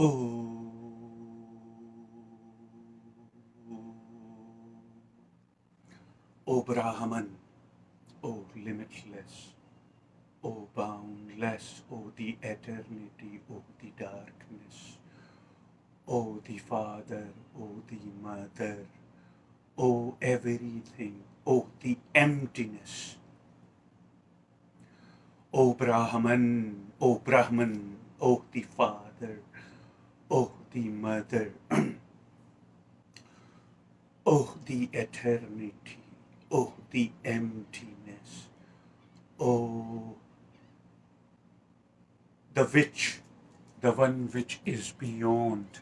Oh, O Brahman, O limitless, O boundless, O the eternity, O the darkness, O the Father, O the Mother, O everything, O the emptiness, O Brahman, O Brahman, O the Father, O the Mother, O the eternity, O the emptiness, O the one which is beyond,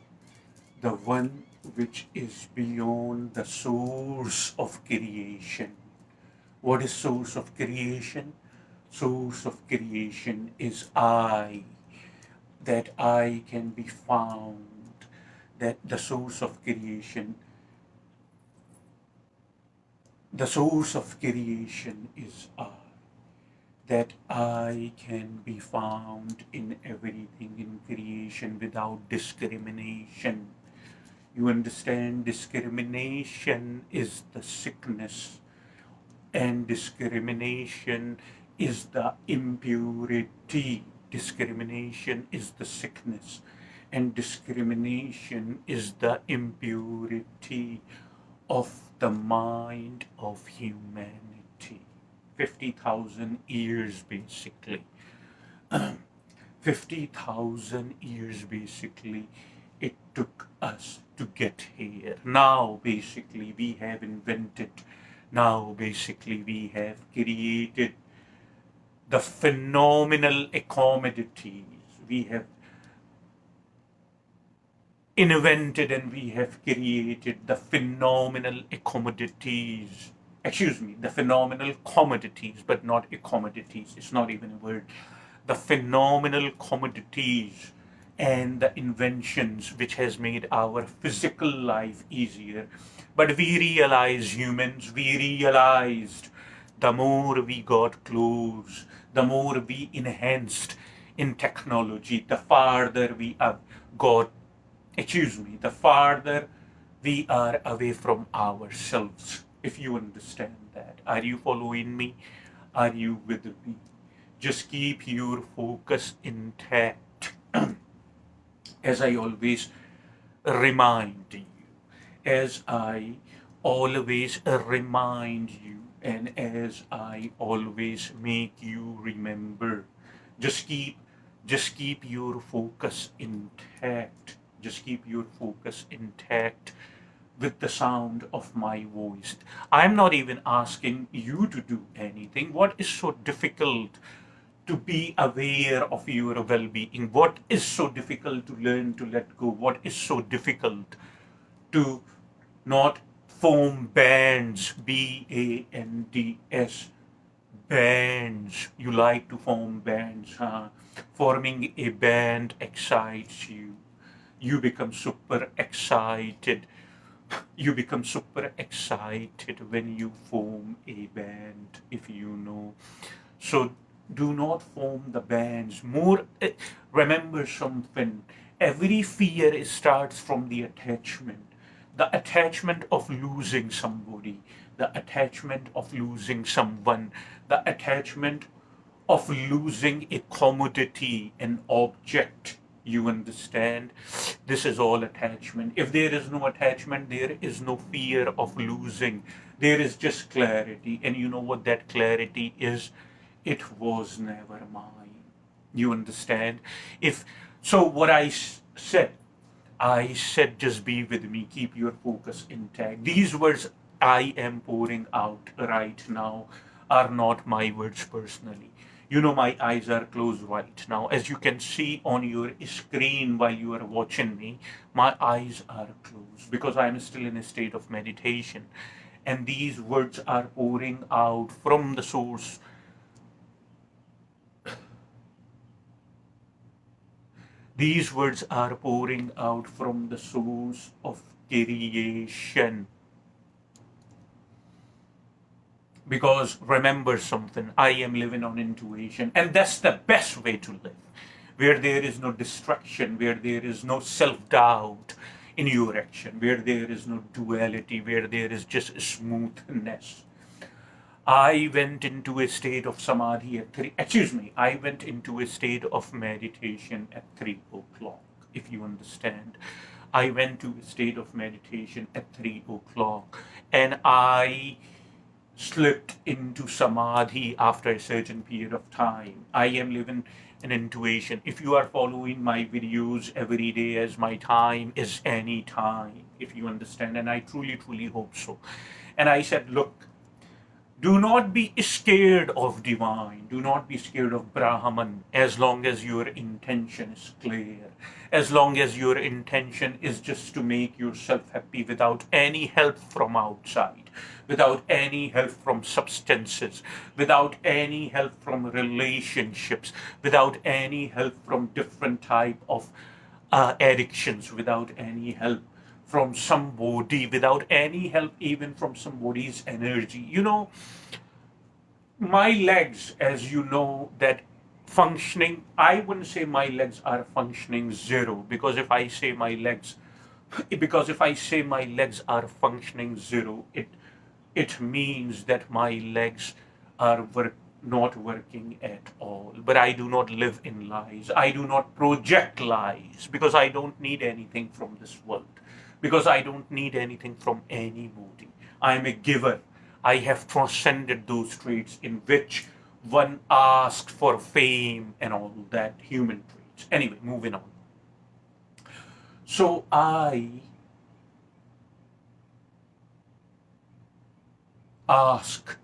the one which is beyond the source of creation. What is source of creation? Source of creation is I, that I can be found, that the source of creation is I, that I can be found in everything in creation without discrimination. You understand? Discrimination is the sickness, and discrimination is the impurity. Discrimination is the sickness, and discrimination is the impurity of the mind of humanity. 50,000 years basically. 50,000 years basically it took us to get here. Now basically we have invented, now basically we have created the phenomenal accommodations. We have invented and we have created the phenomenal accommodations. Excuse me, the phenomenal commodities, but not accommodations. It's not even a word. The phenomenal commodities and the inventions which has made our physical life easier. But we realize, humans, we realized the more we got close, the more we enhanced in technology, the farther we have got, the farther we are away from ourselves. If you understand that, are you following me? Are you with me? Just keep your focus intact. As I always remind you, as I always remind you, and as I always make you remember, just keep your focus intact. Just keep your focus intact with the sound of my voice. I'm not even asking you to do anything. What is so difficult to be aware of your well-being? What is so difficult to learn to let go? What is so difficult to not form bands, bands, bands? You like to form bands, huh? Forming a band excites you. You become super excited. You become super excited when you form a band, if you know. So do not form the bands. Remember something. Every fear starts from the attachment. The attachment of losing somebody, the attachment of losing someone, the attachment of losing a commodity, an object. You understand? This is all attachment. If there is no attachment, there is no fear of losing. There is just clarity. And you know what that clarity is? It was never mine. You understand? If so, what I said, just be with me, keep your focus intact. These words I am pouring out right now are not my words personally. You know, my eyes are closed right now. As you can see on your screen while you are watching me, my eyes are closed because I am still in a state of meditation. And these words are pouring out from the source. These words are pouring out from the source of creation. Because remember something, I am living on intuition, and that's the best way to live. where there is no distraction, where there is no self-doubt in your action, where there is no duality, where there is just smoothness. I went into a state of samadhi at I went into a state of meditation at 3 o'clock, if you understand. I went to a state of meditation at 3 o'clock, and I slipped into samadhi after a certain period of time. I am living an intuition. If you are following my videos every day as my time is any time, if you understand, and I truly, truly hope so. And I said, look, do not be scared of divine. Do not be scared of Brahman as long as your intention is clear. As long as your intention is just to make yourself happy without any help from outside, without any help from substances, without any help from relationships, without any help from different type of addictions, without any help from somebody, without any help even from somebody's energy. My legs, as you know, that functioning, I wouldn't say my legs are functioning zero, because if I say my legs are functioning zero, it means that my legs are not working at all. But I do not live in lies. I do not project lies, because I don't need anything from this world, because I don't need anything from anybody. I am a giver. I have transcended those traits in which one asks for fame and all that, human traits. Anyway, moving on. So I ask,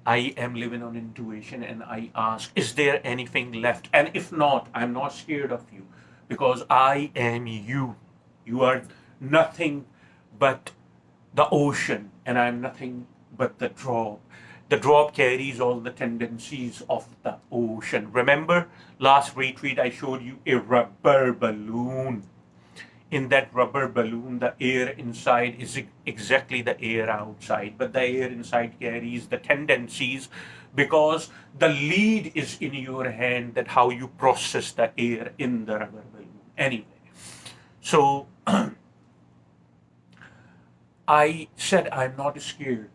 I am living on intuition, and I ask, is there anything left? And if not, I'm not scared of you, because I am you. You are nothing but the ocean, and I'm nothing but the drop. The drop carries all the tendencies of the ocean. Remember, last retreat I showed you a rubber balloon. In that rubber balloon, the air inside is exactly the air outside, but the air inside carries the tendencies, because the lead is in your hand, that how you process the air in the rubber balloon. Anyway, so I said I'm not scared.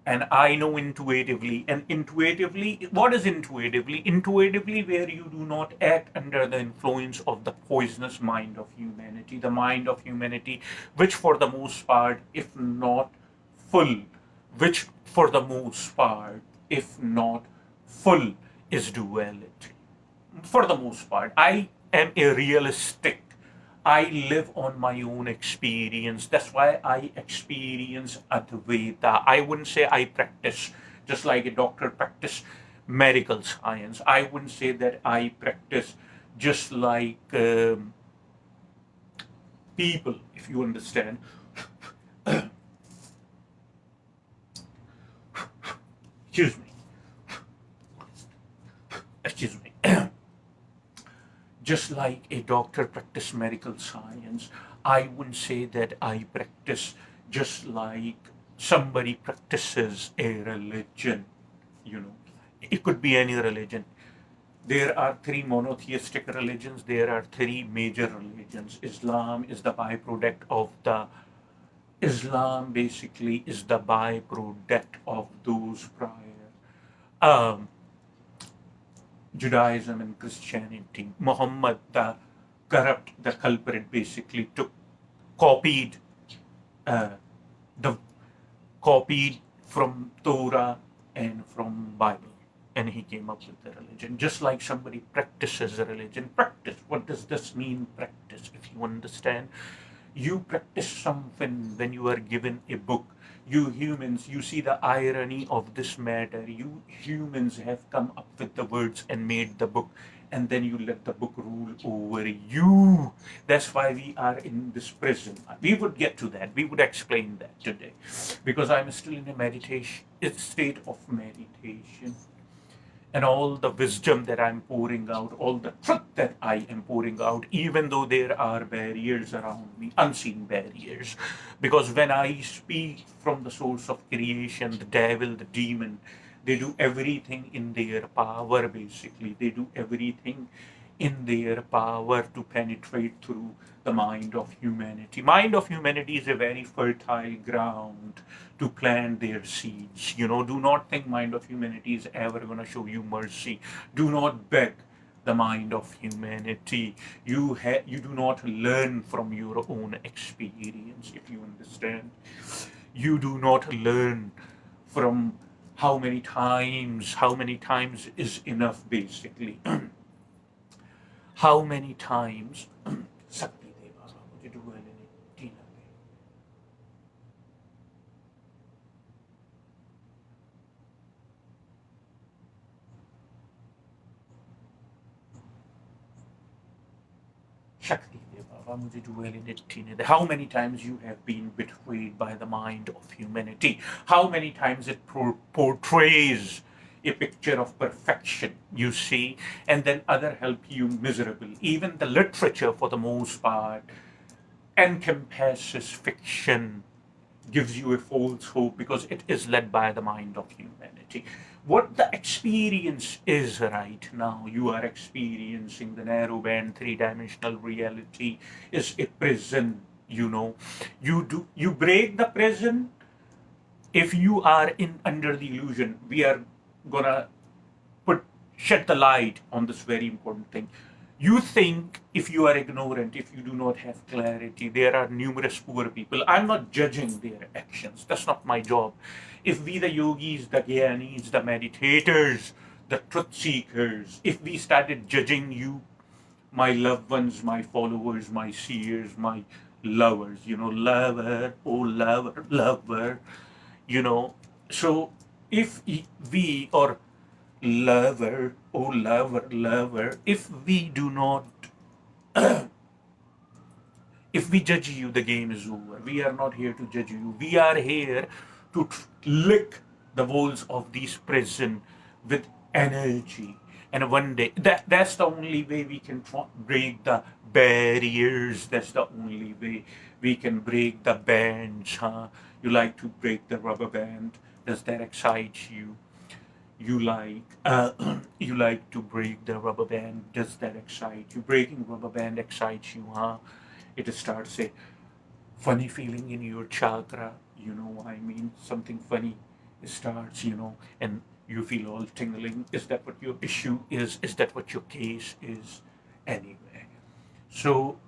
And I know intuitively. And intuitively, what is intuitively? Intuitively, where you do not act under the influence of the poisonous mind of humanity, the mind of humanity, which for the most part, if not full, which for the most part, if not full, is duality. For the most part, I am a realistic. I live on my own experience. That's why I experience Advaita. I wouldn't say I practice just like a doctor practice medical science. I wouldn't say that I practice just like people, if you understand. Excuse me. Excuse me. Just like a doctor practice medical science, I wouldn't say that I practice just like somebody practices a religion. It could be any religion. There are 3 monotheistic religions. There are 3 major religions. Islam basically is the byproduct of those prior. Judaism and Christianity. Muhammad, the culprit, basically copied uh, the copied from Torah and from Bible, and he came up with the religion. Just like somebody practices a religion. Practice. What does this mean? Practice. If you understand, you practice something when you are given a book. You humans, you see the irony of this matter. You humans have come up with the words and made the book, and then you let the book rule over you. That's why we are in this prison. We would get to that. We would explain that today, because I'm still in a state of meditation. And all the wisdom that I'm pouring out, all the truth that I am pouring out, even though there are barriers around me, unseen barriers. Because when I speak from the source of creation, the devil, the demon, they do everything in their power, basically. They do everything in their power to penetrate through the mind of humanity. Mind of humanity is a very fertile ground to plant their seeds. Do not think mind of humanity is ever going to show you mercy. Do not beg the mind of humanity. You do not learn from your own experience, if you understand. You do not learn from how many times is enough, basically. How many times Sakti Deva मुझे डूबा लेने टीना पे Shakti Deva मुझे डूबा लेने टीने. How many times you have been betrayed by the mind of humanity? How many times it portrays a picture of perfection, you see, and then other help you miserable. Even the literature, for the most part, encompasses fiction, gives you a false hope because it is led by the mind of humanity. What the experience is right now, you are experiencing the narrow band, three-dimensional reality is a prison. You break the prison if you are in under the illusion. We are gonna shed the light on this very important thing. You think if you are ignorant, if you do not have clarity, there are numerous poor people. I'm not judging their actions. That's not my job. If we, the yogis, the gyanis, the meditators, the truth seekers, if we started judging you, my loved ones, my followers, my seers, my lovers, lover, oh lover, lover, so if we, or lover, oh lover, lover, if we do not, if we judge you, the game is over. We are not here to judge you. We are here to lick the walls of this prison with energy. And one day, that's the only way we can break the barriers. That's the only way we can break the bands. You like to break the rubber band? Does that excite you? You like you like to break the rubber band? Does that excite you? Breaking rubber band excites you, huh? It starts a funny feeling in your chakra. You know what I mean? Something funny starts, and you feel all tingling. Is that what your issue is? Is that what your case is? Anyway, so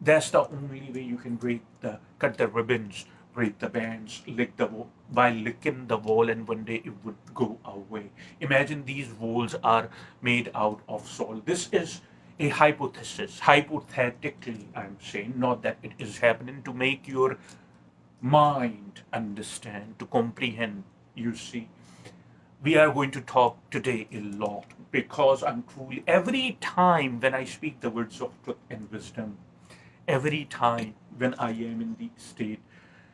that's the only way you can cut the ribbons, break the bands, lick the wall, by licking the wall, and one day it would go away. Imagine these walls are made out of salt. This is a hypothesis. Hypothetically, I'm saying, not that it is happening, to make your mind understand, to comprehend. You see, we are going to talk today a lot because I'm truly, every time when I speak the words of truth and wisdom, every time when I am in the state,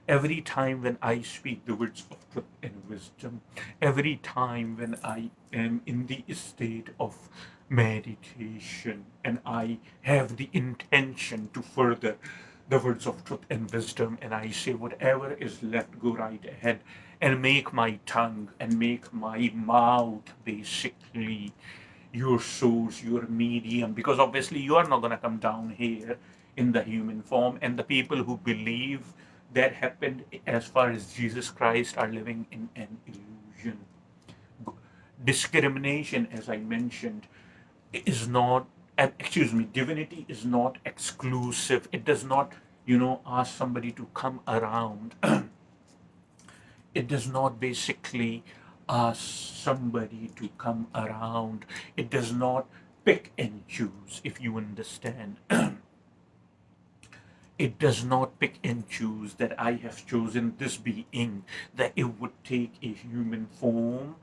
every time when I speak the words of truth and wisdom, every time when I am in the state of meditation and I have the intention to further the words of truth and wisdom, and I say whatever is left, go right ahead and make my tongue and make my mouth basically your source, your medium, because obviously you are not going to come down here in the human form, and the people who believe that happened as far as Jesus Christ are living in an illusion. Discrimination, as I mentioned, is not, divinity is not exclusive. It does not, ask somebody to come around. It does not basically ask somebody to come around. It does not pick and choose, if you understand. It does not pick and choose that I have chosen this being, that it would take a human form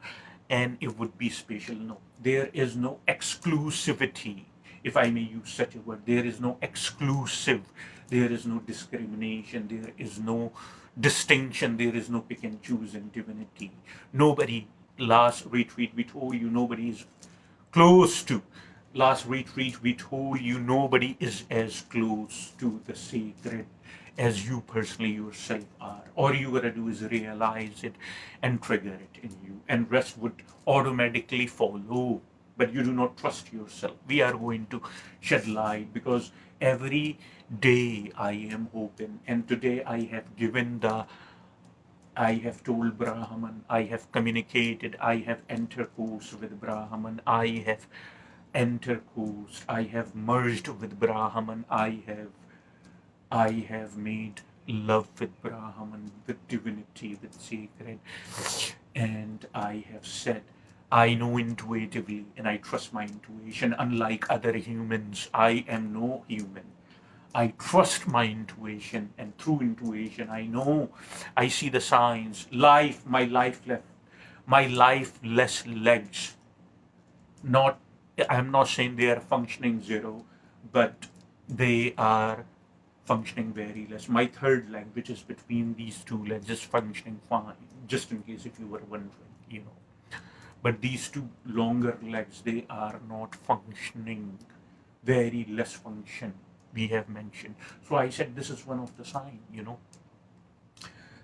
and it would be special. No, there is no exclusivity, if I may use such a word. There is no exclusive, there is no discrimination, there is no distinction, there is no pick and choose in divinity. Nobody, last retreat we told you, nobody is close to. Last retreat we told you nobody is as close to the sacred as you personally yourself are. All you gotta do is realize it and trigger it in you, and rest would automatically follow. but you do not trust yourself. We are going to shed light, because every day I am open, and today I have told Brahman, I have communicated, I have intercourse with Brahman, I have intercourse, I have merged with Brahman, I have made love with Brahman, with divinity, with sacred, and I have said, I know intuitively and I trust my intuition. Unlike other humans, I am no human. I trust my intuition, and through intuition, I know, I see the signs. My lifeless legs. Not, I'm not saying they are functioning zero, but they are functioning very less. My third leg, which is between these two legs, is functioning fine. Just in case if you were wondering. But these two longer legs, they are not functioning, very less function we have mentioned. So I said this is one of the sign.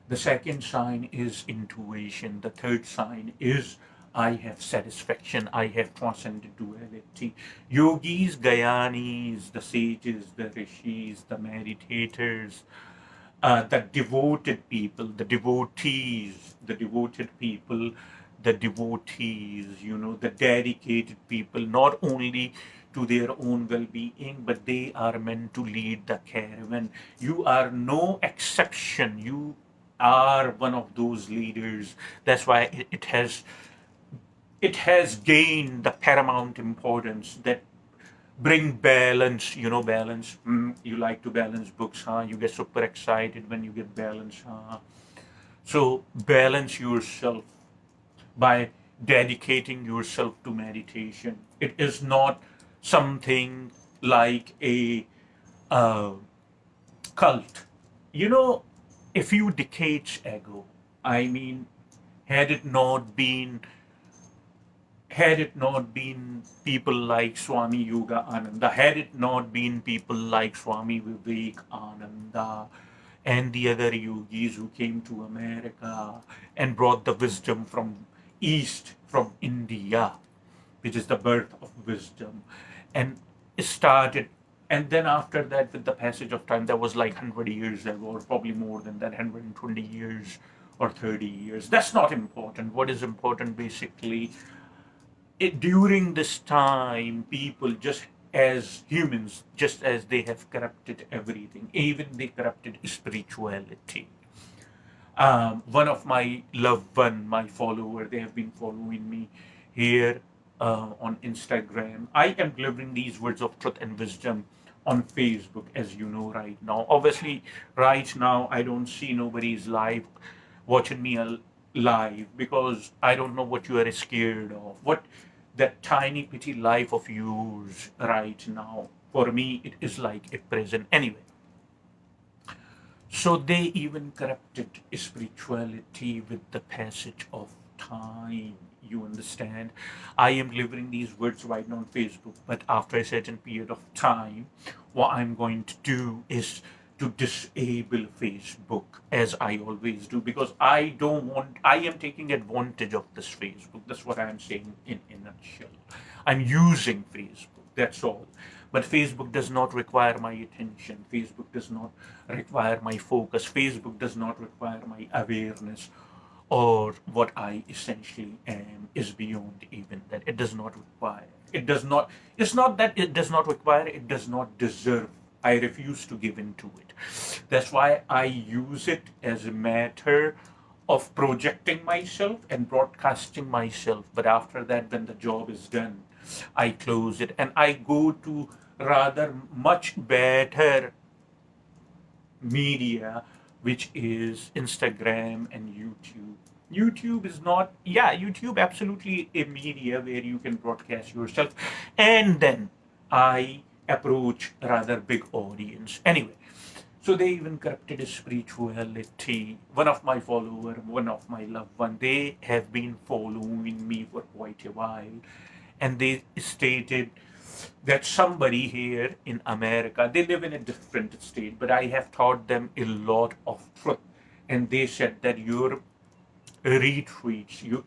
The second sign is intuition. The third sign is I have satisfaction. I have transcended duality. Yogis, Gyanis, the sages, the rishis, the meditators, the devoted people, the devotees, the devoted people, the devotees, the dedicated people, not only to their own well being, but they are meant to lead the caravan. You are no exception. You are one of those leaders. That's why it has gained the paramount importance that bring balance. Balance. You like to balance books, huh? You get super excited when you get balance, huh? So balance yourself by dedicating yourself to meditation. It is not something like a uh, cult. A few decades ago, I mean, had it not been had it not been people like Swami Yoga Ananda, had it not been people like Swami Vivek Ananda and the other yogis who came to America and brought the wisdom from East, from India, which is the birth of wisdom, and started. And then after that, with the passage of time, that was like 100 years ago, or probably more than that, 120 years or 30 years. That's not important. What is important, basically, during this time, people, just as humans, just as they have corrupted everything, even they corrupted spirituality. One of my loved one, my follower, they have been following me here on Instagram. I am delivering these words of truth and wisdom on Facebook, as you know, right now. Obviously, right now, I don't see nobody's live watching me live, because I don't know what you are scared of. What that tiny petty life of yours right now, for me, it is like a prison. Anyway, so they even corrupted spirituality with the passage of time. You understand? I am delivering these words right now on Facebook, but after a certain period of time, what I'm going to do is to disable Facebook, as I always do, because I am taking advantage of this Facebook. That's what I'm saying in a nutshell. I'm using Facebook, that's all. But Facebook does not require my attention. Facebook does not require my focus. Facebook does not require my awareness, or what I essentially am is beyond even that. It does not require. It does not, it's not that it does not require, it does not deserve. I refuse to give in to it. That's why I use it as a matter of projecting myself and broadcasting myself. But after that, when the job is done, I close it and I go to rather much better media, which is Instagram and YouTube. YouTube is not, yeah, YouTube absolutely a media where you can broadcast yourself, and then I approach rather big audience. Anyway, so they even corrupted spirituality. One of my follower, one of my loved one, they have been following me for quite a while, and they stated that somebody here in America, they live in a different state, but I have taught them a lot of truth. And they said that your retreats, your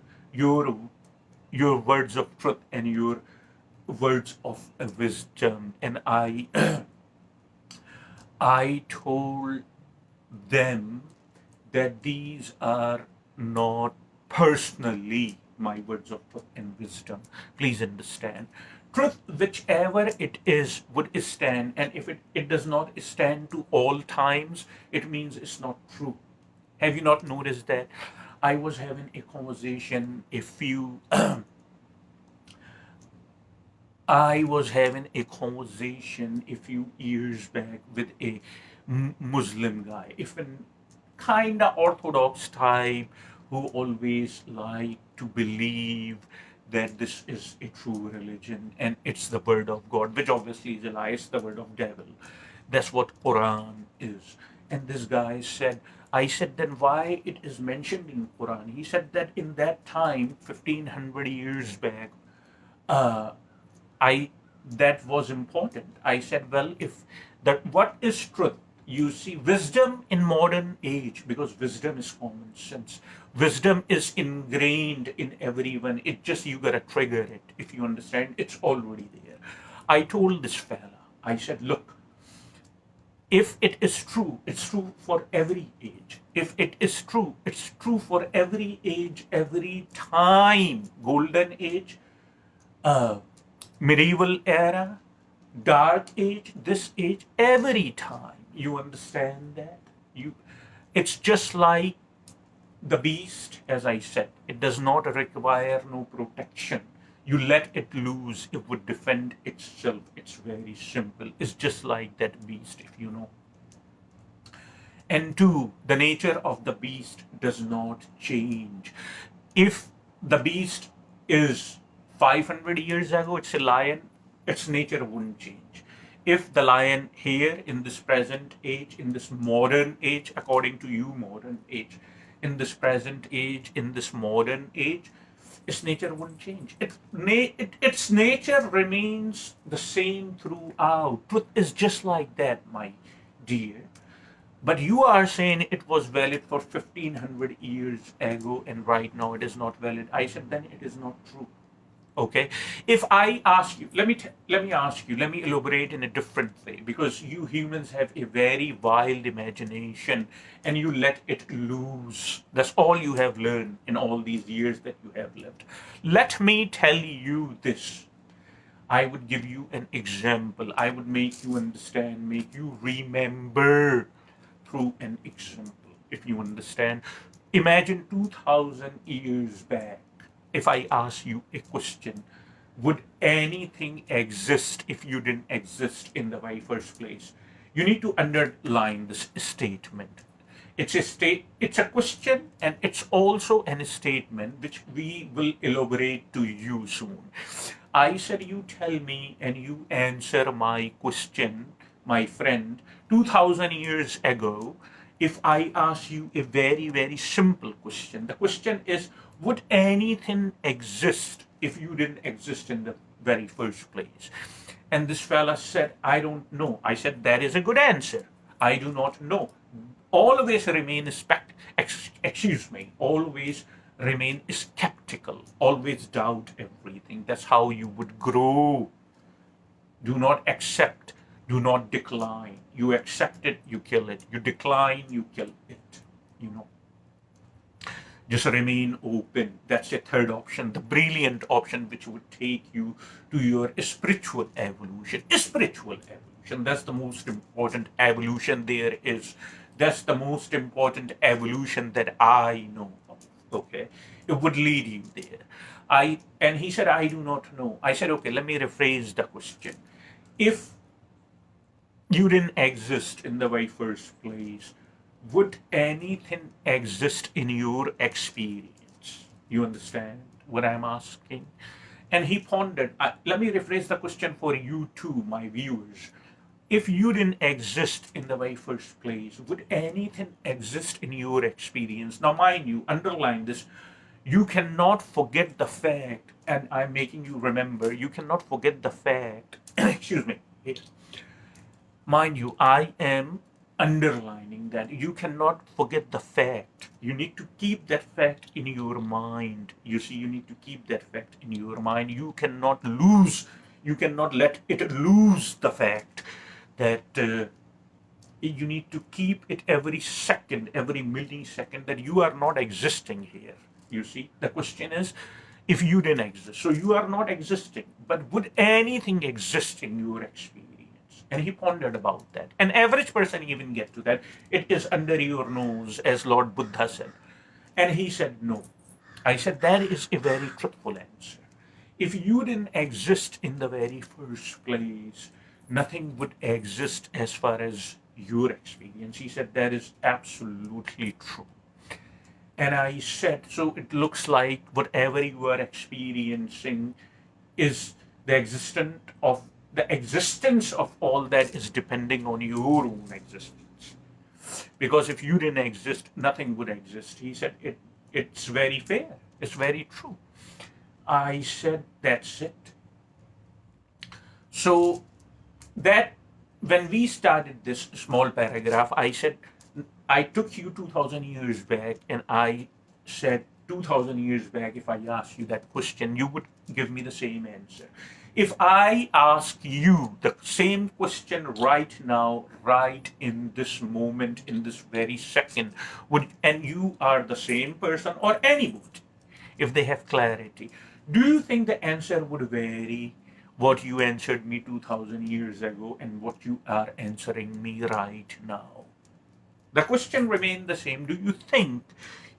words of truth and your words of wisdom, and I told them that these are not personally my words of truth and wisdom. Please understand. Truth, whichever it is, would stand, and if it does not stand to all times, it means it's not true. Have you not noticed that? I was having a conversation a few I was having a conversation a few years back with a Muslim guy, if an kind of orthodox type who always like to believe that this is a true religion and it's the word of God, which obviously is a lie. It's the word of devil. That's what Quran is. And this guy said, I said, then why it is mentioned in Quran? He said that in that time, 1500 years back, uh, I that was important. I said, well, if that what is truth? You see, wisdom in modern age, because wisdom is common sense. Wisdom is ingrained in everyone. It just you gotta trigger it. If you understand, it's already there. I told this fella, I said, look, if it is true, it's true for every age. If it is true, it's true for every age, every time. Golden age, uh, medieval era, dark age, this age, every time. You understand that? It's just like the beast, as I said. It does not require no protection. You let it loose, it would defend itself. It's very simple. It's just like that beast, if you know. And two, the nature of the beast does not change. If the beast is 500 years ago, it's a lion, its nature wouldn't change. If the lion here in this present age, in this modern age, according to you, modern age, in this present age, in this modern age, its nature wouldn't change. Its nature remains the same throughout. Truth is just like that, my dear. But you are saying it was valid for 1500 years ago and right now it is not valid. I said then it is not true. Okay. If I ask you, let me elaborate in a different way, because you humans have a very wild imagination and you let it loose. That's all you have learned in all these years that you have lived. Let me tell you this. I would give you an example. I would make you understand, make you remember through an example, if you understand. Imagine 2000 years back, if I ask you a question, would anything exist if you didn't exist in the very first place? You need to underline this statement. It's a question and it's also a statement which we will elaborate to you soon. I said you tell me and you answer my question, my friend. 2000 years ago, if I ask you a very, very simple question, the question is, would anything exist if you didn't exist in the very first place? And this fella said, I don't know. I said, that is a good answer. I do not know. Always remain always remain skeptical, always doubt everything. That's how you would grow. Do not accept, do not decline. You accept it, you kill it. You decline, you kill it. You know. Just remain open. That's a third option, the brilliant option which would take you to your spiritual evolution. Spiritual evolution. That's the most important evolution there is. That's the most important evolution that I know of. Okay. It would lead you there. And he said, I do not know. I said, okay, let me rephrase the question. If you didn't exist in the very first place, would anything exist in your experience? You understand what I'm asking? And he pondered. Let me rephrase the question for you too, my viewers. If you didn't exist in the very first place, would anything exist in your experience? Now, mind you, underline this. You cannot forget the fact, and I'm making you remember, you cannot forget the fact, excuse me, mind you, I am underlining that you cannot forget the fact. You need to keep that fact in your mind. You see, you need to keep that fact in your mind. You cannot lose You cannot let it lose the fact that you need to keep it every second, every millisecond, that you are not existing here. You see, the question is, if you didn't exist, so you are not existing, but would anything exist in your experience? And he pondered about that. An average person even get to that. It is under your nose, as Lord Buddha said. And he said, no. I said, that is a very truthful answer. If you didn't exist in the very first place, nothing would exist as far as your experience. He said, that is absolutely true. And I said, so it looks like whatever you are experiencing is the existence of all that is depending on your own existence. Because if you didn't exist, nothing would exist. He said, it's very fair. It's very true. I said, that's it. So that when we started this small paragraph, I said, I took you 2000 years back, and I said 2000 years back, if I asked you that question, you would give me the same answer. If I ask you the same question right now, right in this moment, in this very second, and you are the same person or anybody, if they have clarity, do you think the answer would vary? What you answered me 2000 years ago and what you are answering me right now? The question remained the same. Do you think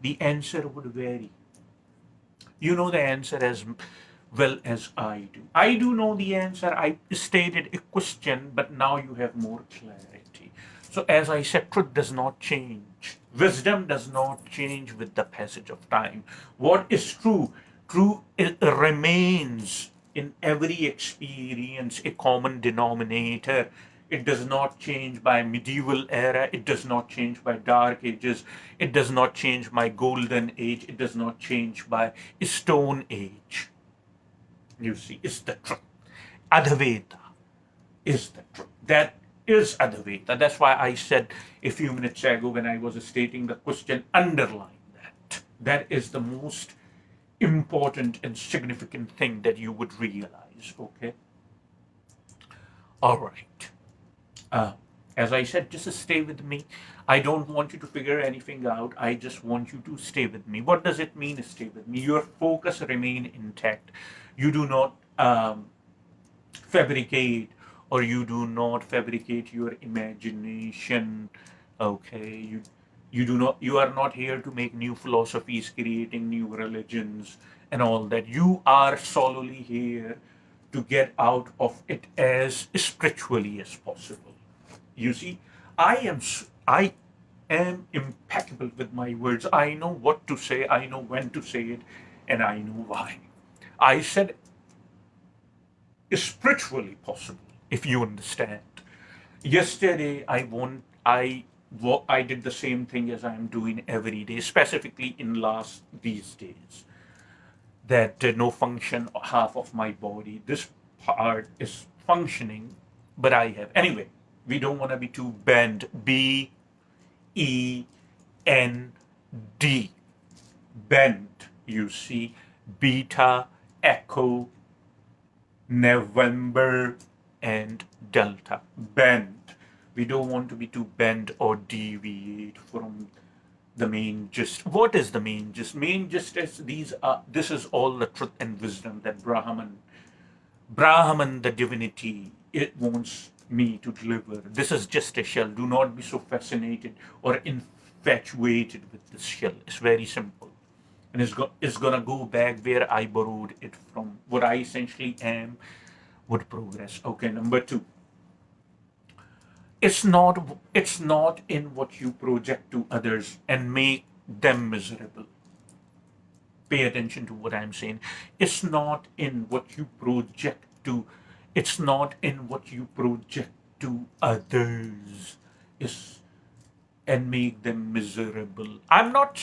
the answer would vary? You know the answer as well as I do. I do know the answer. I stated a question, but now you have more clarity. So, as I said, truth does not change. Wisdom does not change with the passage of time. What is true? True remains in every experience a common denominator. It does not change by medieval era. It does not change by dark ages. It does not change by golden age. It does not change by stone age. You see, it's the truth. Advaita is the truth. That is Advaita. That's why I said a few minutes ago when I was stating the question, underline that. That is the most important and significant thing that you would realize, okay? All right. As I said, just stay with me. I don't want you to figure anything out. I just want you to stay with me. What does it mean, stay with me? Your focus remain intact. You do not fabricate, or you do not fabricate your imagination, okay? You are not here to make new philosophies, creating new religions and all that. You are solely here to get out of it as spiritually as possible. You see, I am impeccable with my words. I know what to say, I know when to say it, and I know why. I said spiritually possible, if you understand. Yesterday I did the same thing as I am doing every day, specifically in these days. That no function half of my body. This part is functioning, but I have. Anyway, we don't want to be too bend. B-E-N-D. Bend, you see. Beta, Echo, November, and Delta. Bend. We don't want to be too bent or deviate from the main gist. What is the main gist? Main gist is this is all the truth and wisdom that Brahman, the divinity, it wants me to deliver. This is just a shell. Do not be so fascinated or infatuated with this shell. It's very simple. And it's gonna go back where I borrowed it from. What I essentially am would progress. Okay, number 2. It's not in what you project to others and make them miserable. Pay attention to what I'm saying. It's not in what you project to others and make them miserable. I'm not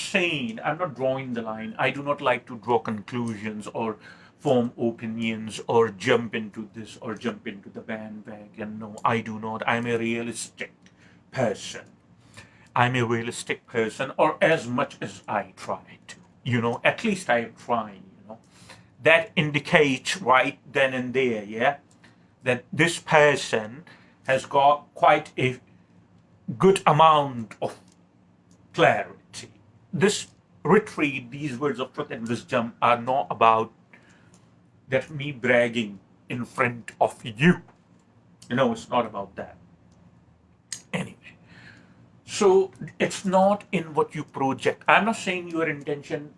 drawing the line. I do not like to draw conclusions or form opinions or jump into this or jump into the bandwagon. No, I do not. I'm a realistic person. Or as much as I try to. At least I am trying. That indicates right then and there, yeah? that this person has got quite a good amount of clarity. This retreat, these words of truth and wisdom, are not about that me bragging in front of you. No, it's not about that. Anyway, so it's not in what you project. I'm not saying your intention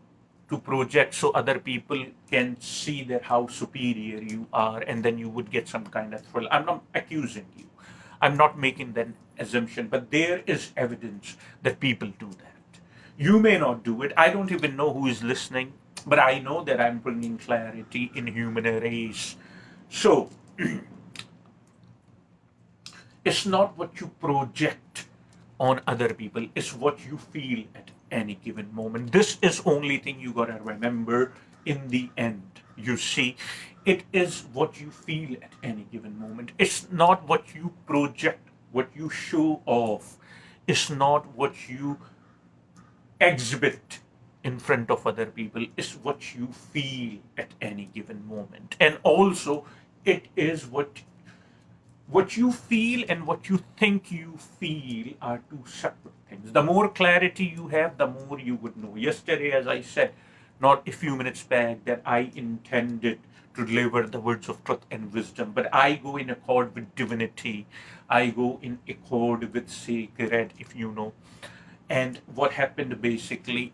to project so other people can see that how superior you are and then you would get some kind of thrill. I'm not accusing you. I'm not making that assumption, but there is evidence that people do that. You may not do it. I don't even know who is listening, but I know that I'm bringing clarity in human race. So it's not what you project on other people, it's what you feel at any given moment. This is only thing you gotta remember in the end. You see, it is what you feel at any given moment. It's not what you project, what you show off. It's not what you exhibit in front of other people. It's what you feel at any given moment. And also, it is what you feel and what you think you feel are two separate things. The more clarity you have, the more you would know. Yesterday, as I said, not a few minutes back, that I intended to deliver the words of truth and wisdom, but I go in accord with divinity. I go in accord with sacred, if you know. And what happened basically,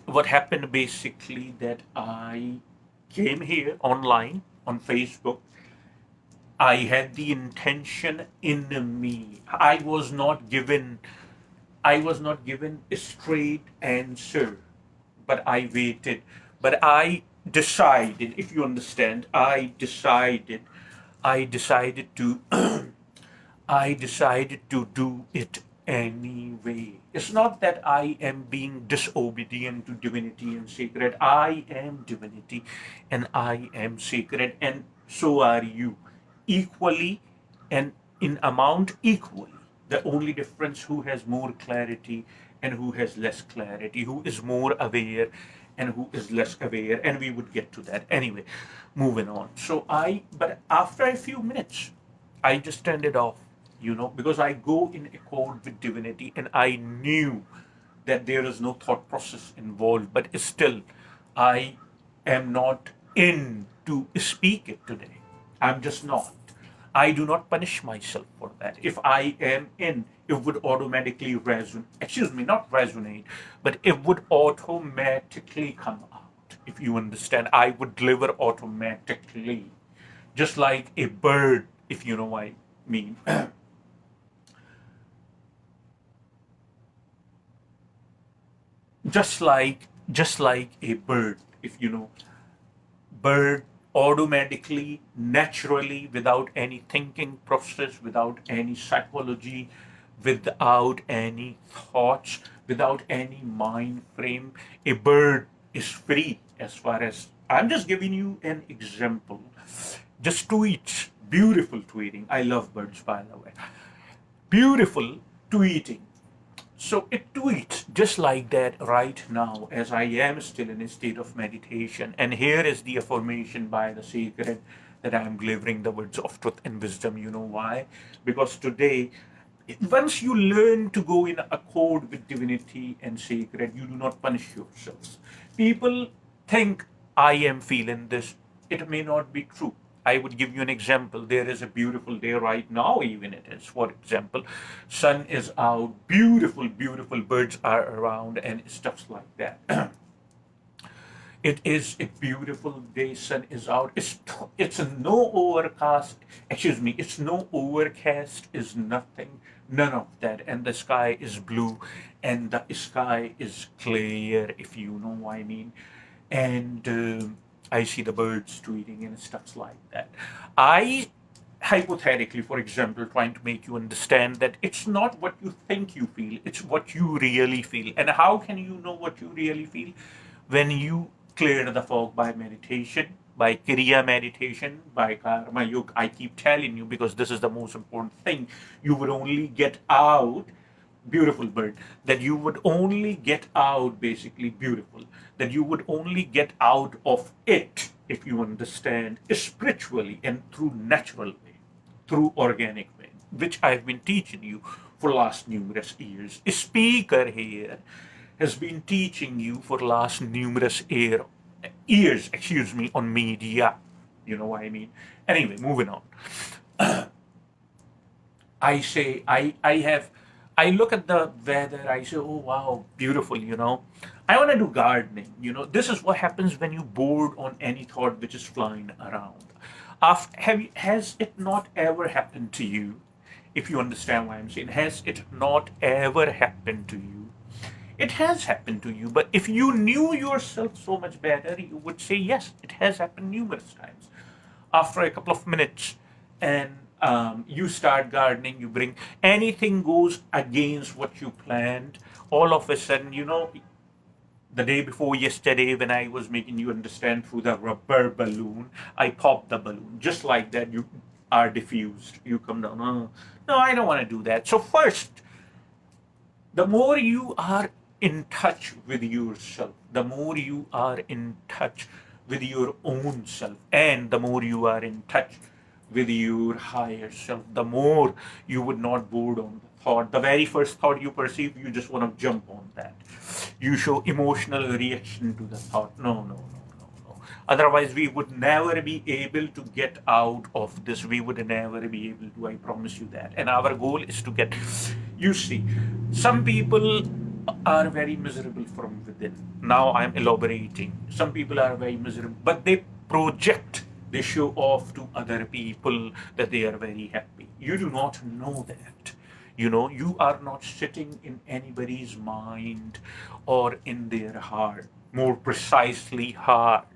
what happened basically that I came here online on Facebook. I had the intention in me. I was not given a straight answer, but I waited. But I decided, if you understand, I decided to I decided to do it anyway. It's not that I am being disobedient to divinity and sacred. I am divinity and I am sacred, and so are you. Equally and in amount equally. The only difference who has more clarity and who has less clarity, who is more aware and who is less aware, and we would get to that anyway. Moving on. But after a few minutes, I just turned it off, because I go in accord with divinity and I knew that there is no thought process involved, but still, I am not in to speak it today. I'm just not. I do not punish myself for that. If I am in, it would automatically resonate. Excuse me, not resonate, but it would automatically come out. If you understand, I would deliver automatically, just like a bird, if you know what I mean. just like a bird, if you know, bird automatically, naturally, without any thinking process, without any psychology, without any thoughts, without any mind frame, a bird is free. As far as I'm just giving you an example, just tweets, beautiful tweeting. I love birds, by the way. Beautiful tweeting. So it tweets just like that right now, as I am still in a state of meditation. And here is the affirmation by the sacred that I am delivering the words of truth and wisdom. You know why? Because today, once you learn to go in accord with divinity and sacred, you do not punish yourselves. People think I am feeling this. It may not be true. I would give you an example. There is a beautiful day right now, even it is. For example, sun is out, beautiful, beautiful birds are around and stuff like that. It is a beautiful day, sun is out. It's a no overcast, excuse me, it's no overcast, is nothing, none of that. And the sky is blue and the sky is clear, if you know what I mean. And I see the birds tweeting and stuff like that. I hypothetically, for example, trying to make you understand that it's not what you think you feel, it's what you really feel. And how can you know what you really feel? When you clear the fog by meditation, by Kriya meditation, by Karma Yoga. I keep telling you because this is the most important thing. You would only get out, beautiful bird, that you would only get out, basically beautiful, that you would only get out of it if you understand, spiritually and through natural way, through organic way, which I've been teaching you for last numerous years. A speaker here has been teaching you for last numerous years, on media. You know what I mean? Anyway, moving on. I say I look at the weather, I say, oh wow, beautiful. I want to do gardening. This is what happens when you bored on any thought which is flying around. Has it not ever happened to you? If you understand what I'm saying, has it not ever happened to you? It has happened to you, but if you knew yourself so much better, you would say, yes, it has happened numerous times. After a couple of minutes, and you start gardening, you bring anything goes against what you planned, all of a sudden, the day before yesterday, when I was making you understand through the rubber balloon, I popped the balloon. Just like that, you are diffused. You come down, oh, no, I don't want to do that. So first, the more you are in touch with yourself, the more you are in touch with your own self, and the more you are in touch with your higher self, the more you would not board on the thought. The very first thought you perceive, you just want to jump on that. You show emotional reaction to the thought. No, no, no, no, no. Otherwise, we would never be able to get out of this. We would never be able to, I promise you that. And our goal is to get, you see, some people are very miserable from within. Now I'm elaborating. Some people are very miserable, but they project, they show off to other people that they are very happy. You do not know that. You are not sitting in anybody's mind or in their heart. More precisely, heart.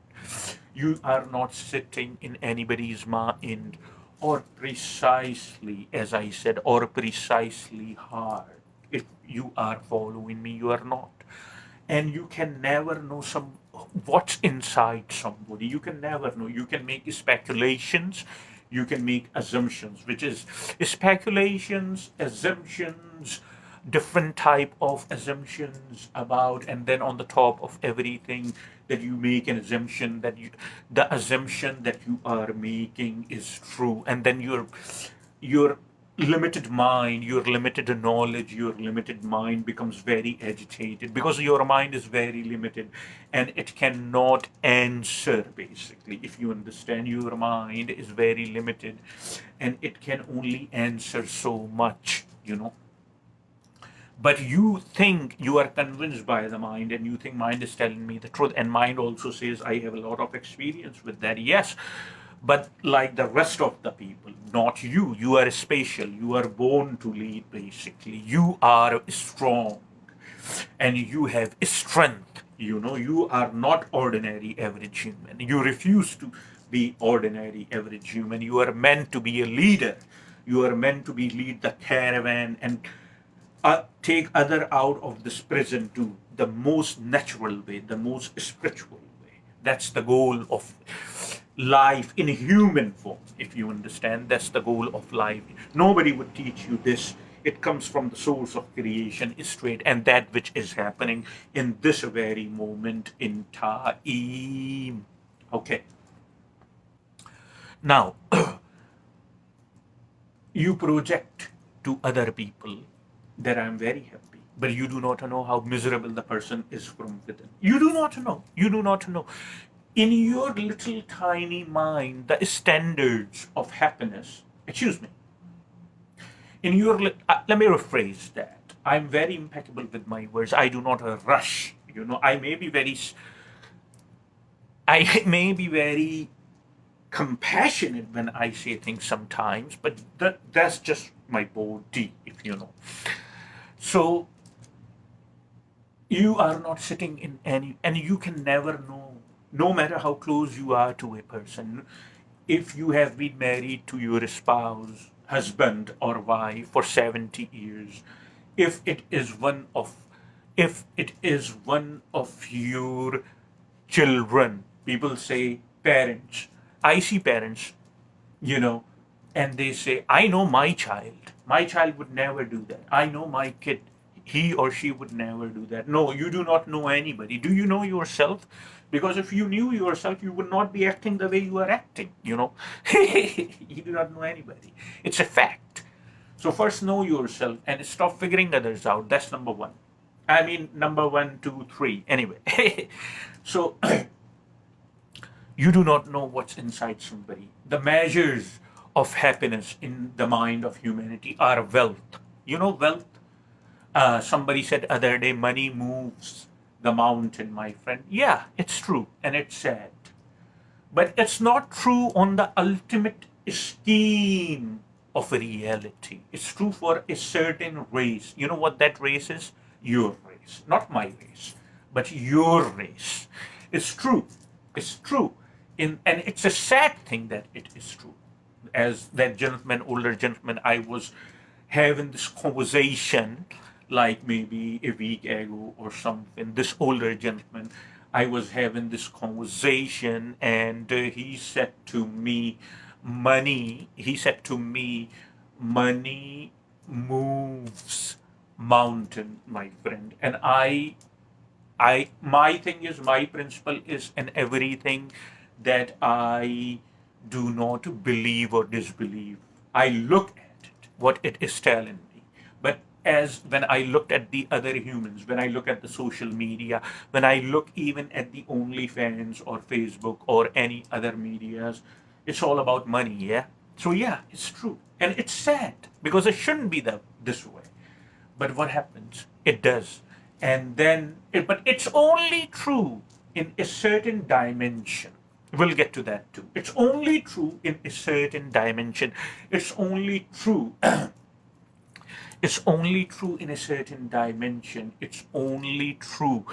You are not sitting in anybody's mind, or precisely, as I said, or precisely heart. If you are following me, you are not. And you can never know what's inside somebody. You can never know. You can make speculations, you can make assumptions, which is speculations, assumptions, different type of assumptions about, and then on the top of everything that you make an assumption that the assumption that you are making is true, and then your limited mind, your limited knowledge, your limited mind becomes very agitated because your mind is very limited and it cannot answer, basically. If you understand, your mind is very limited and it can only answer so much. But you think, you are convinced by the mind, and you think mind is telling me the truth, and mind also says, I have a lot of experience with that. Yes, but like the rest of the people, not you. You are special. You are born to lead, basically. You are strong and you have strength. You are not ordinary average human. You refuse to be ordinary average human. You are meant to be a leader. You are meant to lead the caravan and take other out of this prison to the most natural way, the most spiritual way. That's the goal of life in human form, if you understand. That's the goal of life. Nobody would teach you this. It comes from the source of creation straight, and that which is happening in this very moment in time. Okay. Now, you project to other people that I'm very happy, but you do not know how miserable the person is from within. You do not know. You do not know. In your little tiny mind, the standards of happiness, excuse me, let me rephrase that. I'm very impeccable with my words. I do not rush. I may be very compassionate when I say things sometimes, but that's just my body, if you know. So you are not sitting in any, and you can never know, no matter how close you are to a person, if you have been married to your spouse, husband or wife for 70 years, if it is one of your children, people say parents. I see parents, and they say, I know my child would never do that. I know my kid, he or she would never do that. No, you do not know anybody. Do you know yourself? Because if you knew yourself, you would not be acting the way you are acting, you know. You do not know anybody. It's a fact. So first know yourself and stop figuring others out. That's number one. I mean, number one, two, three. Anyway, so you do not know what's inside somebody. The measures of happiness in the mind of humanity are wealth. You know, wealth. Somebody said other day, money moves the mountain, my friend. Yeah, it's true, and it's sad. But it's not true on the ultimate scheme of reality. It's true for a certain race. You know what that race is? Your race. Not my race, but your race. It's true. It's true. And it's a sad thing that it is true. As that gentleman, older gentleman, I was having this conversation like maybe a week ago or something. This older gentleman, I was having this conversation, and he said to me, money moves mountain, my friend. And my thing is, my principle is in everything that I do not believe or disbelieve. I look at it, what it is telling me. But as when I looked at the other humans, when I look at the social media, when I look even at the OnlyFans or Facebook or any other medias, it's all about money, yeah? So yeah, it's true. And it's sad because it shouldn't be this way. But what happens? It does. And then, but it's only true in a certain dimension. We'll get to that too. It's only true in a certain dimension. It's only true. It's only true in a certain dimension. It's only true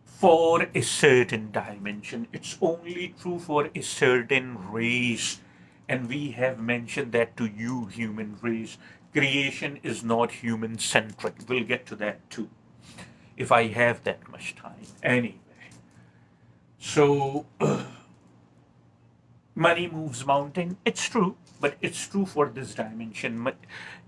for a certain dimension. It's only true for a certain race. And we have mentioned that to you, human race. Creation is not human centric. We'll get to that too, if I have that much time. Anyway, so money moves mountain. It's true, but it's true for this dimension.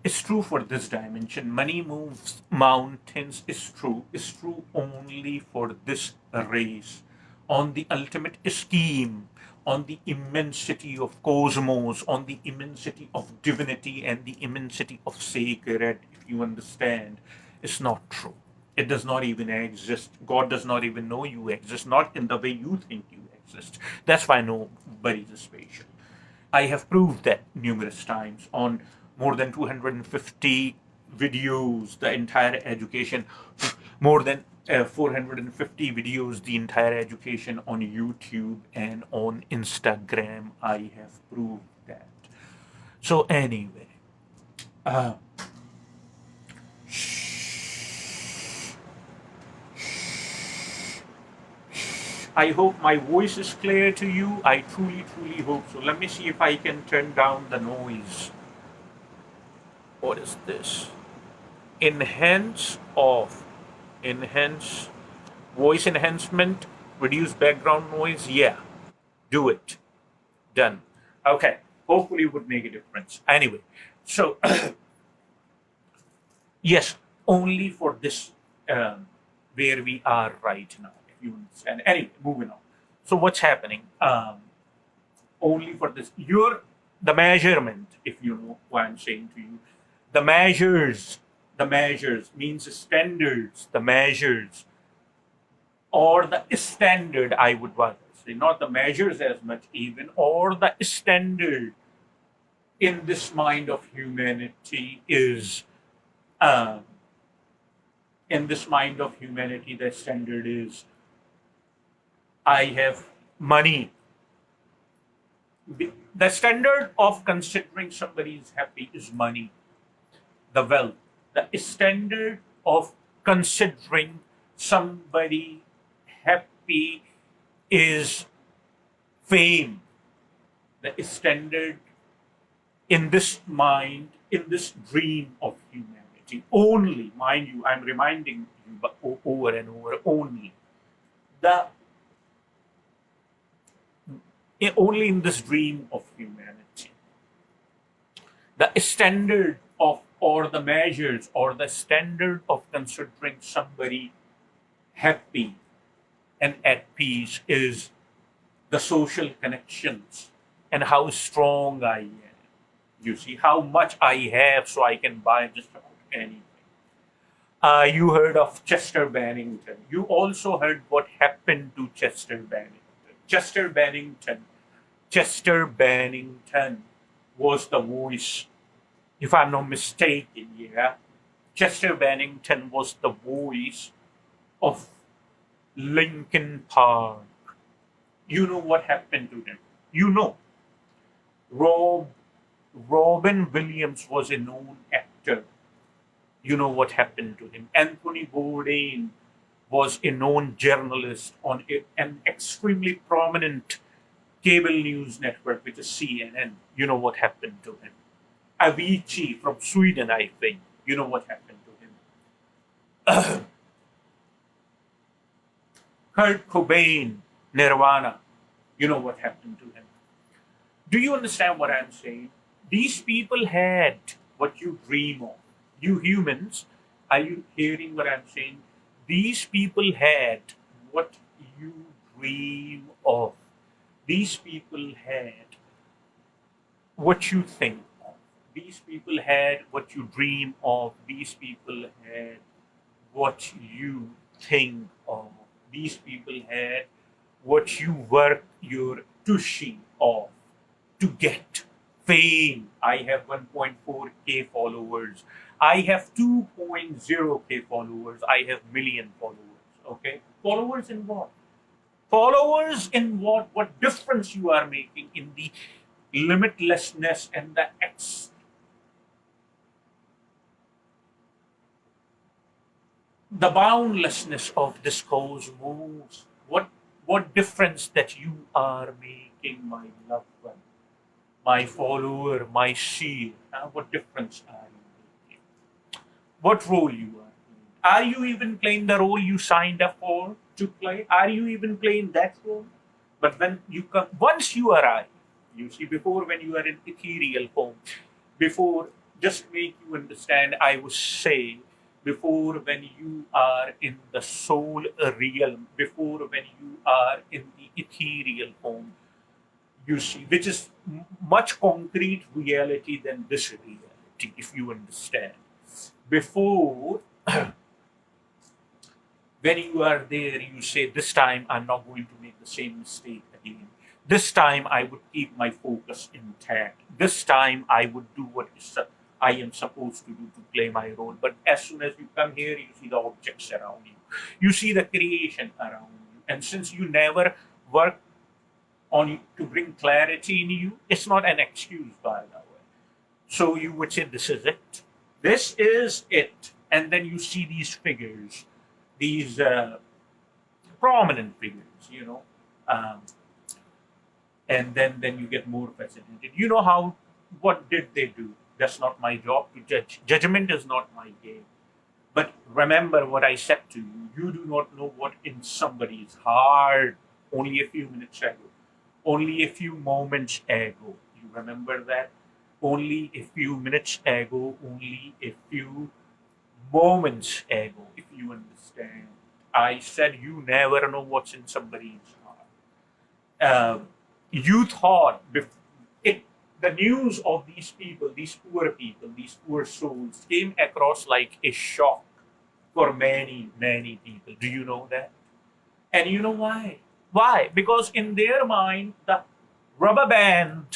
It's true for this dimension. Money moves mountains. It's true. It's true only for this race. On the ultimate scheme, on the immensity of cosmos, on the immensity of divinity and the immensity of sacred, if you understand, it's not true. It does not even exist. God does not even know you exist, not in the way you think you exist. That's why nobody is special. I have proved that numerous times on more than 250 videos, the entire education, more than 450 videos, the entire education on YouTube and on Instagram. I have proved that. So anyway, I hope my voice is clear to you. I truly, truly hope so. Let me see if I can turn down the noise. What is this? Enhance off. Enhance voice enhancement. Reduce background noise. Yeah. Do it. Done. Okay. Hopefully it would make a difference. Anyway. So yes, only for this where we are right now. You understand. Anyway, moving on. So what's happening? Only for this, the measurement, if you know what I'm saying to you, the measures means standards, the measures, or the standard, I would rather say, not the measures as much even, or the standard in this mind of humanity is, in this mind of humanity, the standard is, I have money. The standard of considering somebody is happy is money, the wealth. The standard of considering somebody happy is fame. The standard in this mind, in this dream of humanity, only, mind you, I'm reminding you over and over, only in this dream of humanity, the standard of or the measures or the standard of considering somebody happy and at peace is the social connections and how strong I am. You see, how much I have so I can buy just about anything. You heard of Chester Bennington. You also heard what happened to Chester Bennington. Chester Bennington. Chester Bennington was the voice, if I'm not mistaken, yeah. Chester Bennington was the voice of Lincoln Park. You know what happened to him. You know, Robin Williams was a known actor. You know what happened to him. Anthony Bourdain was a known journalist on an extremely prominent cable news network, which is CNN. You know what happened to him. Avicii from Sweden, I think. You know what happened to him. Kurt Cobain, Nirvana. You know what happened to him. Do you understand what I'm saying? These people had what you dream of. You humans, are you hearing what I'm saying? These people had what you dream of. These people had what you think of. These people had what you dream of. These people had what you think of. These people had what you work your tushy off to get. Fame. I have 1.4k followers. I have 2.0k followers. I have million followers. Okay? Followers in what? Followers in what? What difference you are making in the limitlessness and the boundlessness of this cosmos. What difference that you are making, my loved one, my follower, my seer? What difference are you making? What role you are playing? Are you even playing the role you signed up for to play? Are you even playing that role? But when you come, once you arrive, you see, before when you are in ethereal form, before, just make you understand, I would say, before when you are in the soul realm, before when you are in the ethereal form, you see, which is much concrete reality than this reality, if you understand. Before, when you are there, you say, this time I'm not going to make the same mistake again. This time I would keep my focus intact. This time I would do what I am supposed to do to play my role. But as soon as you come here, you see the objects around you. You see the creation around you. And since you never work on to bring clarity in you, it's not an excuse, by the way. So you would say, this is it. This is it. And then you see these figures, these prominent figures, you know. And then you get more fascinated. You know how, what did they do? That's not my job to judge. Judgment is not my game. But remember what I said to you. You do not know what in somebody's heart only a few minutes ago, only a few moments ago. You remember that? Only a few minutes ago, only a few moments ago, if you understand. I said you never know what's in somebody's heart. You thought the news of these people, these poor souls, came across like a shock for many, many people. Do you know that? And you know why? Why? Because in their mind, the rubber band,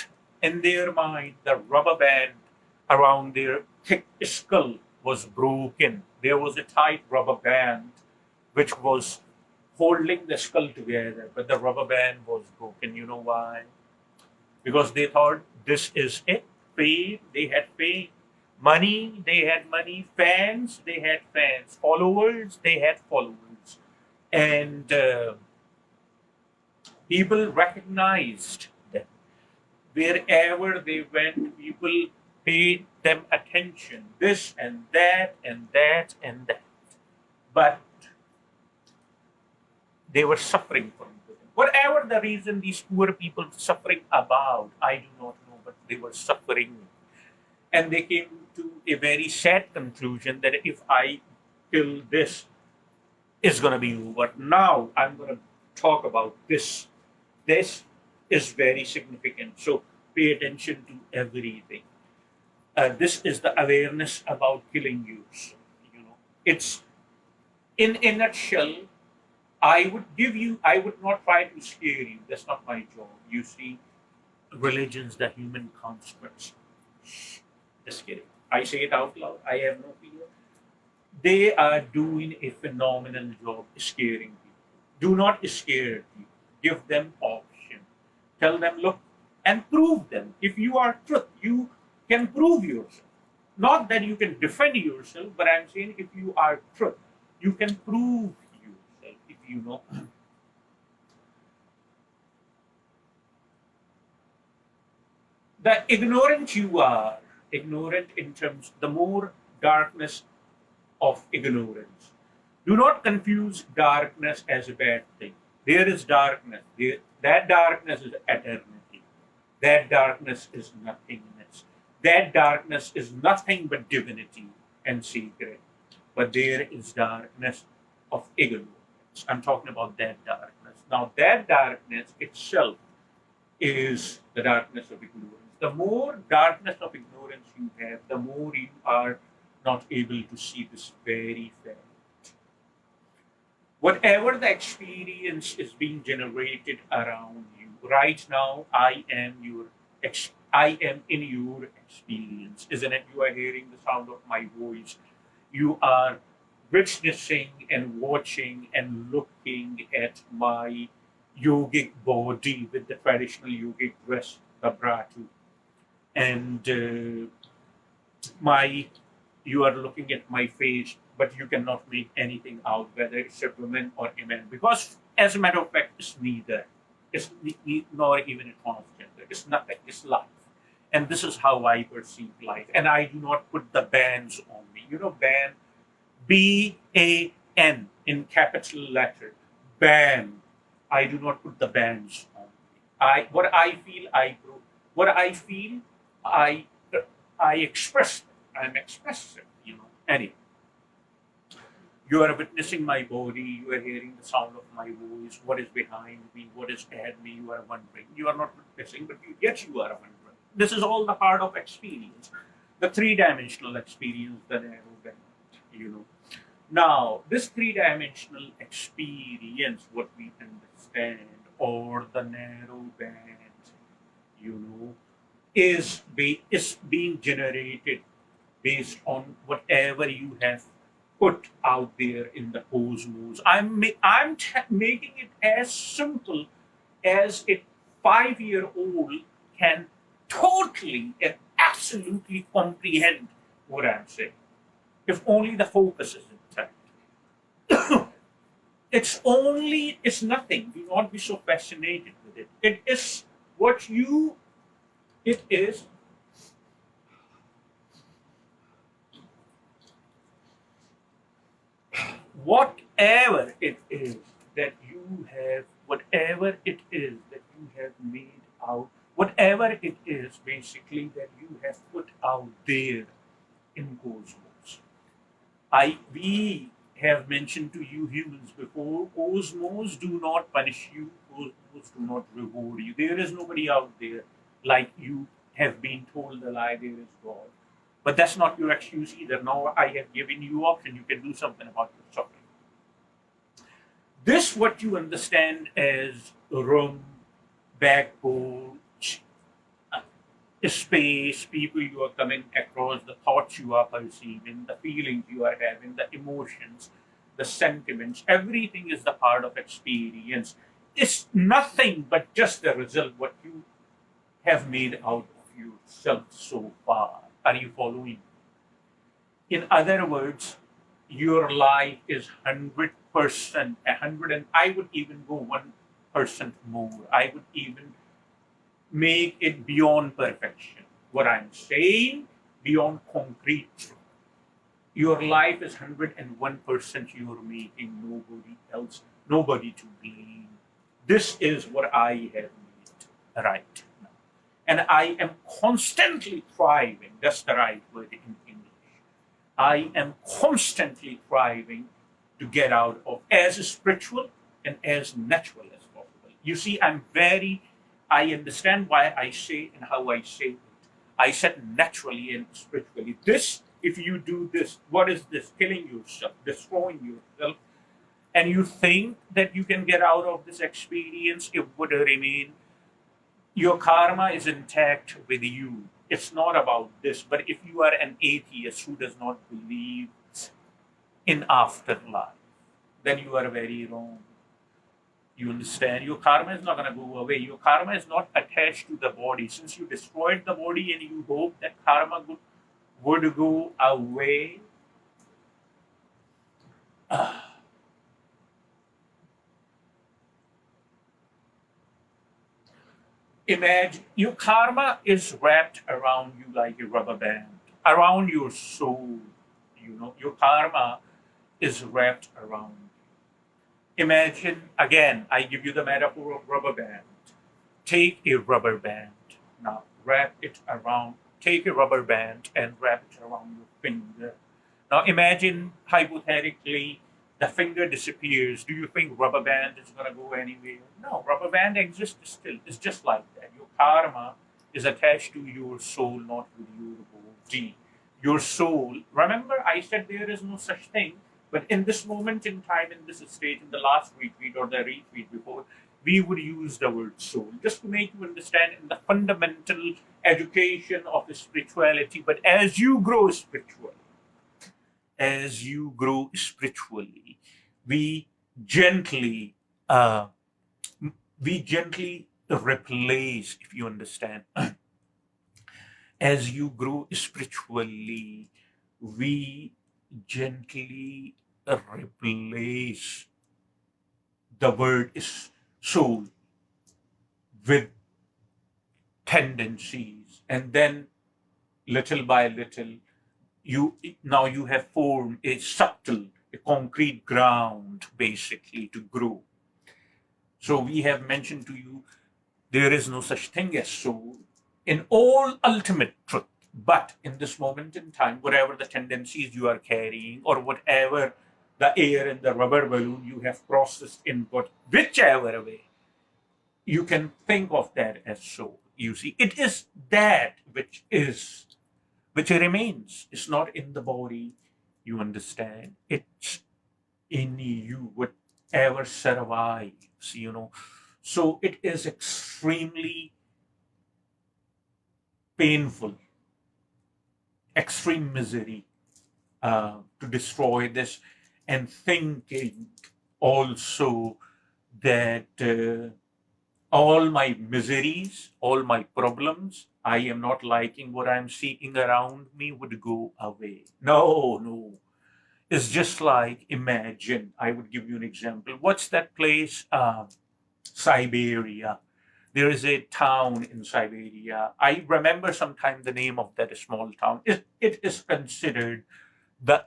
around their thick skull was broken. There was a tight rubber band which was holding the skull together, but the rubber band was broken. You know why? Because they thought this is it. Fame, they had fame. Money, they had money. Fans, they had fans. Followers, they had followers. And people recognized them. Wherever they went, people paid them attention. This and that and that and that. But they were suffering from it. Whatever the reason these poor people suffering about, I do not know, but they were suffering. and they came to a very sad conclusion that if I kill this, it's going to be over. Now I'm going to talk about this. This is very significant. So pay attention to everything. This is the awareness about killing use. It's in a nutshell. I would not try to scare you. That's not my job. You see, religions, the human constructs. Just kidding. I say it out loud. I have no fear. They are doing a phenomenal job scaring people. Do not scare people. Give them option. Tell them, look, and prove them. If you are truth, you can prove yourself. Not that you can defend yourself, but I'm saying if you are truth, you can prove yourself. If you know. The ignorant you are, ignorant in terms, the more darkness of ignorance. Do not confuse darkness as a bad thing. There is darkness. That darkness is eternity. That darkness is nothingness. That darkness is nothing but divinity and secret. But there is darkness of ignorance. I'm talking about that darkness. Now, that darkness itself is the darkness of ignorance. The more darkness of ignorance you have, the more you are not able to see this very fact. Whatever the experience is being generated around you, right now, I am in your experience, isn't it? You are hearing the sound of my voice. You are witnessing and watching and looking at my yogic body with the traditional yogic dress, the bratu, and you are looking at my face, but you cannot make anything out whether it's a woman or a man, because as a matter of fact, it's neither. It's nor even a transgender. It's nothing. It's life, and this is how I perceive life. And I do not put the bands on me. Ban, BAN in capital letter, ban. I do not put the bands on me. What I feel, I prove. What I feel, I express it. I'm expressive. Anyway, you are witnessing my body. You are hearing the sound of my voice. What is behind me? What is ahead me? You are wondering. You are not witnessing, but yet you are wondering. This is all the part of experience, the three-dimensional experience, the narrow band. Now, this three-dimensional experience, what we understand, or the narrow band, is being generated based on whatever you have put out there in the cosmos. I'm making it as simple as a 5-year-old can totally and absolutely comprehend what I'm saying. If only the focus is intact. It's nothing. Do not be so fascinated with it. It is whatever it is that you have, whatever it is that you have made out, whatever it is basically that you have put out there in cosmos. We have mentioned to you humans before, cosmos do not punish you, cosmos do not reward you. There is nobody out there like you have been told the lie, there is God. But that's not your excuse either. Now I have given you option. You can do something about your suffering. This, what you understand as room, backbone, space, people you are coming across, the thoughts you are perceiving, the feelings you are having, the emotions, the sentiments, everything is the part of experience. It's nothing but just the result, what you have made out of yourself so far. Are you following? In other words, your life is 100%, 100, and I would even go 1% more. I would even make it beyond perfection. What I'm saying, beyond concrete truth. Your life is 101% you're making, nobody else, nobody to blame. This is what I have made right now. And I am constantly thriving. That's the right word in English. I am constantly thriving to get out of as spiritual and as natural as possible. You see, I understand why I say and how I say it. I said naturally and spiritually. This, if you do this, what is this? Killing yourself, destroying yourself, and you think that you can get out of this experience, it would remain. Your karma is intact with you. It's not about this. But if you are an atheist who does not believe in afterlife, then you are very wrong. You understand? Your karma is not going to go away. Your karma is not attached to the body. Since you destroyed the body and you hope that karma would go away, imagine your karma is wrapped around you like a rubber band, around your soul. Your karma is wrapped around. Imagine, again, I give you the metaphor of rubber band. Take a rubber band, now wrap it around, take a rubber band and wrap it around your finger. Now imagine, hypothetically, the finger disappears. Do you think rubber band is going to go anywhere? No, rubber band exists still. It's just like that. Your karma is attached to your soul, not with your body. Your soul, remember I said there is no such thing, but in this moment in time, in this stage, in the last retreat or the retreat before, we would use the word soul just to make you understand in the fundamental education of the spirituality. But as you grow spiritually, we gently, uh, we gently replace, if you understand. As you grow spiritually, we gently replace the word is soul with tendencies, and then little by little you have formed a subtle, a concrete ground basically to grow. So we have mentioned to you there is no such thing as soul in all ultimate truth. But in this moment in time, whatever the tendencies you are carrying, or whatever the air in the rubber balloon you have processed in whichever way, you can think of that as soul. You see, it is that which remains. It's not in the body, you understand. It's in you, whatever survives. So it is extremely painful, extreme misery to destroy this, and thinking also that all my miseries, all my problems, I am not liking what I'm seeing around me, would go away. No, no. It's just like, imagine, I would give you an example. What's that place? Siberia. There is a town in Siberia. I remember sometime the name of that small town. It is considered the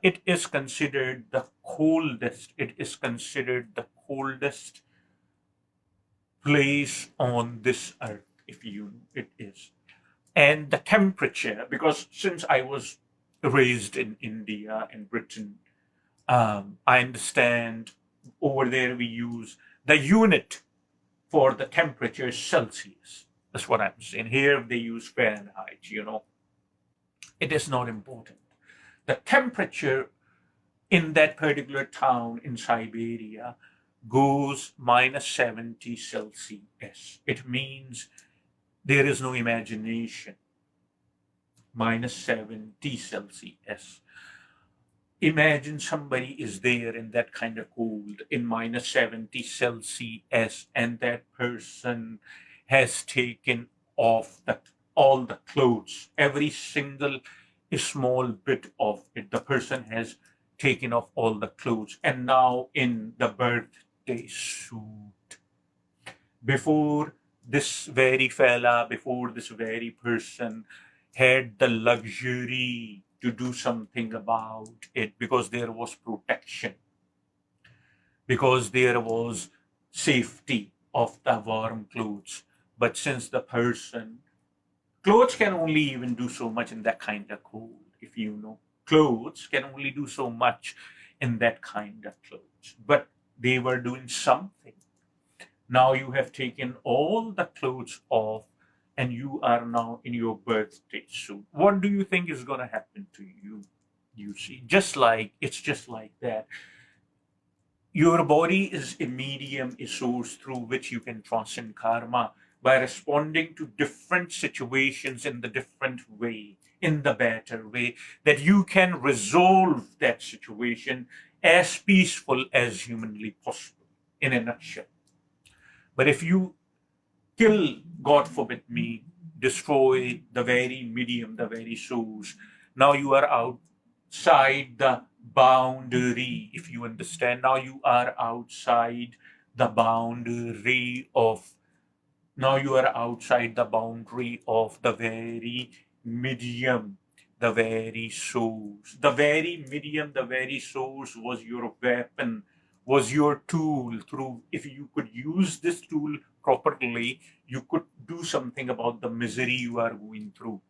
coldest. It is considered the coldest place on this earth. If you, it is, and the temperature. Because since I was raised in India and Britain, I understand over there we use the unit for the temperature Celsius. That's what I'm saying. Here they use Fahrenheit. It is not important. The temperature in that particular town in Siberia goes -70 Celsius. It means there is no imagination. -70 Celsius. Imagine somebody is there in that kind of cold, in -70 Celsius, and that person has taken off all the clothes, every single small bit of it. The person has taken off all the clothes, and now in the birthday suit. Before this very fella, before this very person had the luxury to do something about it, because there was protection, because there was safety of the warm clothes. But since the person Clothes can only even do so much in that kind of cold, if you know. Clothes can only do so much in that kind of clothes. But they were doing something. Now you have taken all the clothes off and you are now in your birthday suit. What do you think is going to happen to you? You see, it's just like that. Your body is a medium, a source through which you can transcend karma by responding to different situations in the different way, in the better way, that you can resolve that situation as peaceful as humanly possible, in a nutshell. But if you kill, God forbid me, destroy the very medium, the very source, now you are outside the boundary, if you understand. Now you are outside the boundary of, now you are outside the boundary of the very medium, the very source. The very medium, the very source was your weapon, was your tool. Through, if you could use this tool properly, you could do something about the misery you are going through.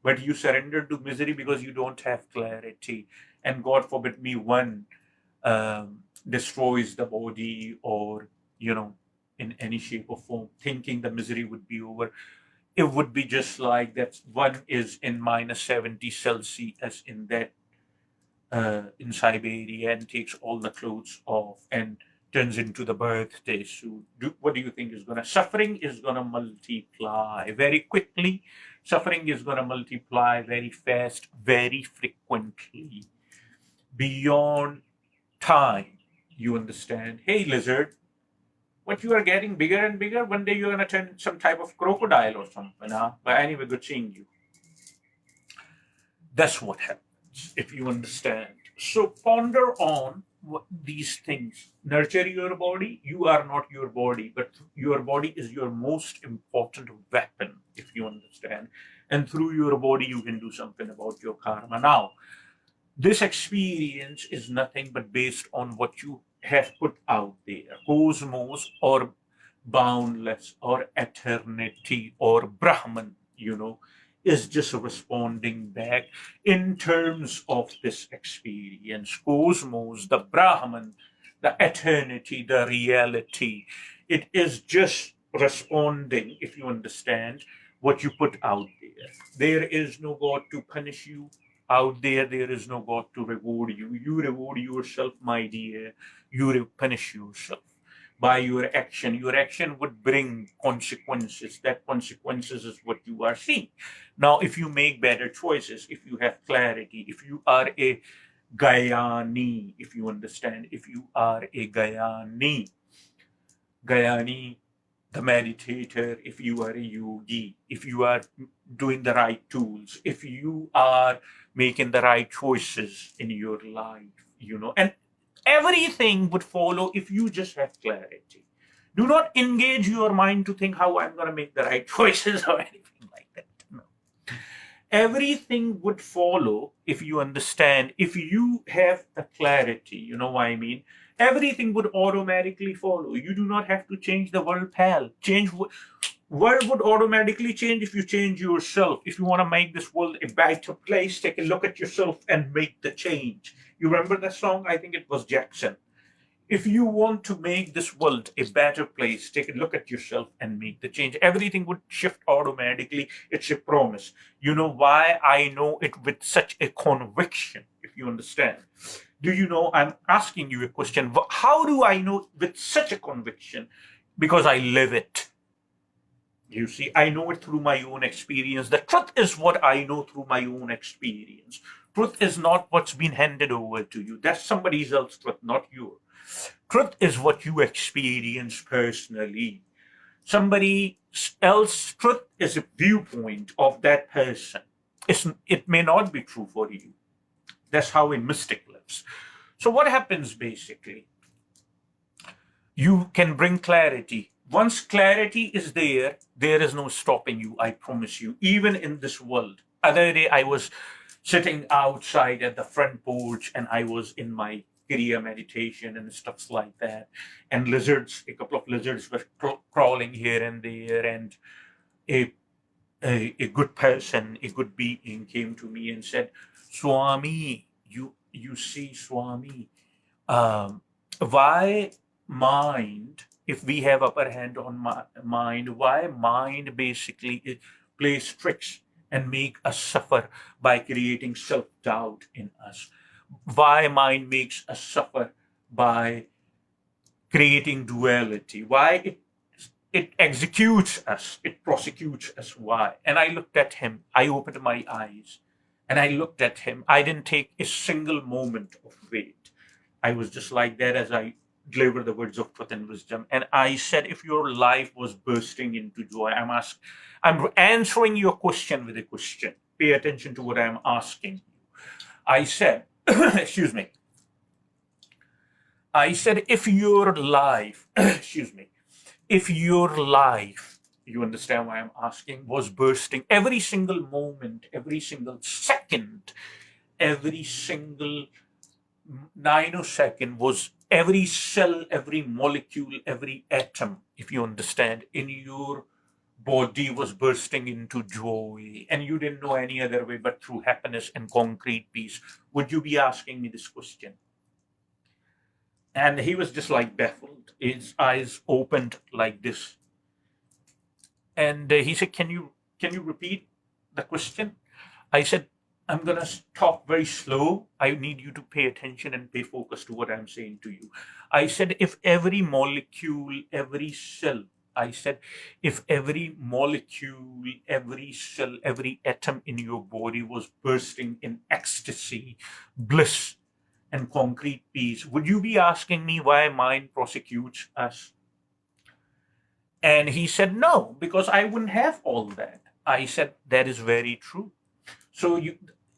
But you surrender to misery because you don't have clarity. And God forbid me, one destroys the body, or, you know, in any shape or form, thinking the misery would be over. It would be just like that one is in minus 70 Celsius in that in Siberia and takes all the clothes off and turns into the birthday suit. What do you think is going to? Suffering is going to multiply very quickly. Suffering is going to multiply very fast, very frequently, beyond time. You understand? Hey, lizard, what, you are getting bigger and bigger. One day you're going to turn some type of crocodile or something. Huh? But anyway, good seeing you. That's what happens, if you understand. So ponder on these things. Nurture your body. You are not your body, but your body is your most important weapon, if you understand. And through your body, you can do something about your karma. Now, this experience is nothing but based on what you have put out there. Cosmos, or boundless, or eternity, or Brahman, is just responding back in terms of this experience. Cosmos, the Brahman, the eternity, the reality, it is just responding, if you understand, what you put out there. There is no God to punish you out there. There is no God to reward you. You reward yourself, my dear. You punish yourself by your action. Your action would bring consequences. That consequences is what you are seeing. Now, if you make better choices, if you have clarity, if you are a Gayani, if you understand, if you are a Gayani, the meditator, if you are a yogi, if you are doing the right tools, if you are making the right choices in your life, and everything would follow if you just have clarity. Do not engage your mind to think how I'm going to make the right choices or anything like that. No. Everything would follow if you understand, if you have the clarity, you know what I mean? Everything would automatically follow. You do not have to change the world, pal. World would automatically change if you change yourself. If you want to make this world a better place, take a look at yourself and make the change. You remember that song? I think it was Jackson. If you want to make this world a better place, take a look at yourself and make the change. Everything would shift automatically. It's a promise. You know why I know it with such a conviction, if you understand? Do you know? I'm asking you a question. How do I know with such a conviction? Because I live it. You see, I know it through my own experience. The truth is what I know through my own experience. Truth is not what's been handed over to you. That's somebody else's truth, not yours. Truth is what you experience personally. Somebody else's truth is a viewpoint of that person. It may not be true for you. That's how a mystic lives. So what happens basically? You can bring clarity. Once clarity is there, there is no stopping you, I promise you, even in this world. Other day, I was sitting outside at the front porch and I was in my Kriya meditation and stuff like that. And a couple of lizards were crawling here and there. And a a good person, a good being came to me and said, Swami, you see, Swami, um, why mind, if we have upper hand on mind, why mind basically plays tricks and make us suffer by creating self-doubt in us? Why mind makes us suffer by creating duality? Why it executes us, it prosecutes us? Why? And I looked at him, I opened my eyes and I looked at him. I didn't take a single moment of wait. I was just like that as I delivered the words of truth and wisdom. And I said, if your life was bursting into joy, I'm answering your question with a question. Pay attention to what I'm asking. I said, excuse me. I said, if your life, excuse me, if your life, you understand why I'm asking, was bursting every single moment, every single second, every single nanosecond, was every cell, every molecule, every atom, if you understand, in your body was bursting into joy, and you didn't know any other way but through happiness and concrete peace, would you be asking me this question? And he was just like baffled, his eyes opened like this. And he said, can you repeat the question? I said, I'm going to talk very slow. I need you to pay attention and pay focus to what I'm saying to you. I said, if every molecule, every cell, I said, if every molecule, every cell, every atom in your body was bursting in ecstasy, bliss, and concrete peace, would you be asking me why mind prosecutes us? And he said, no, because I wouldn't have all that. I said, that is very true. So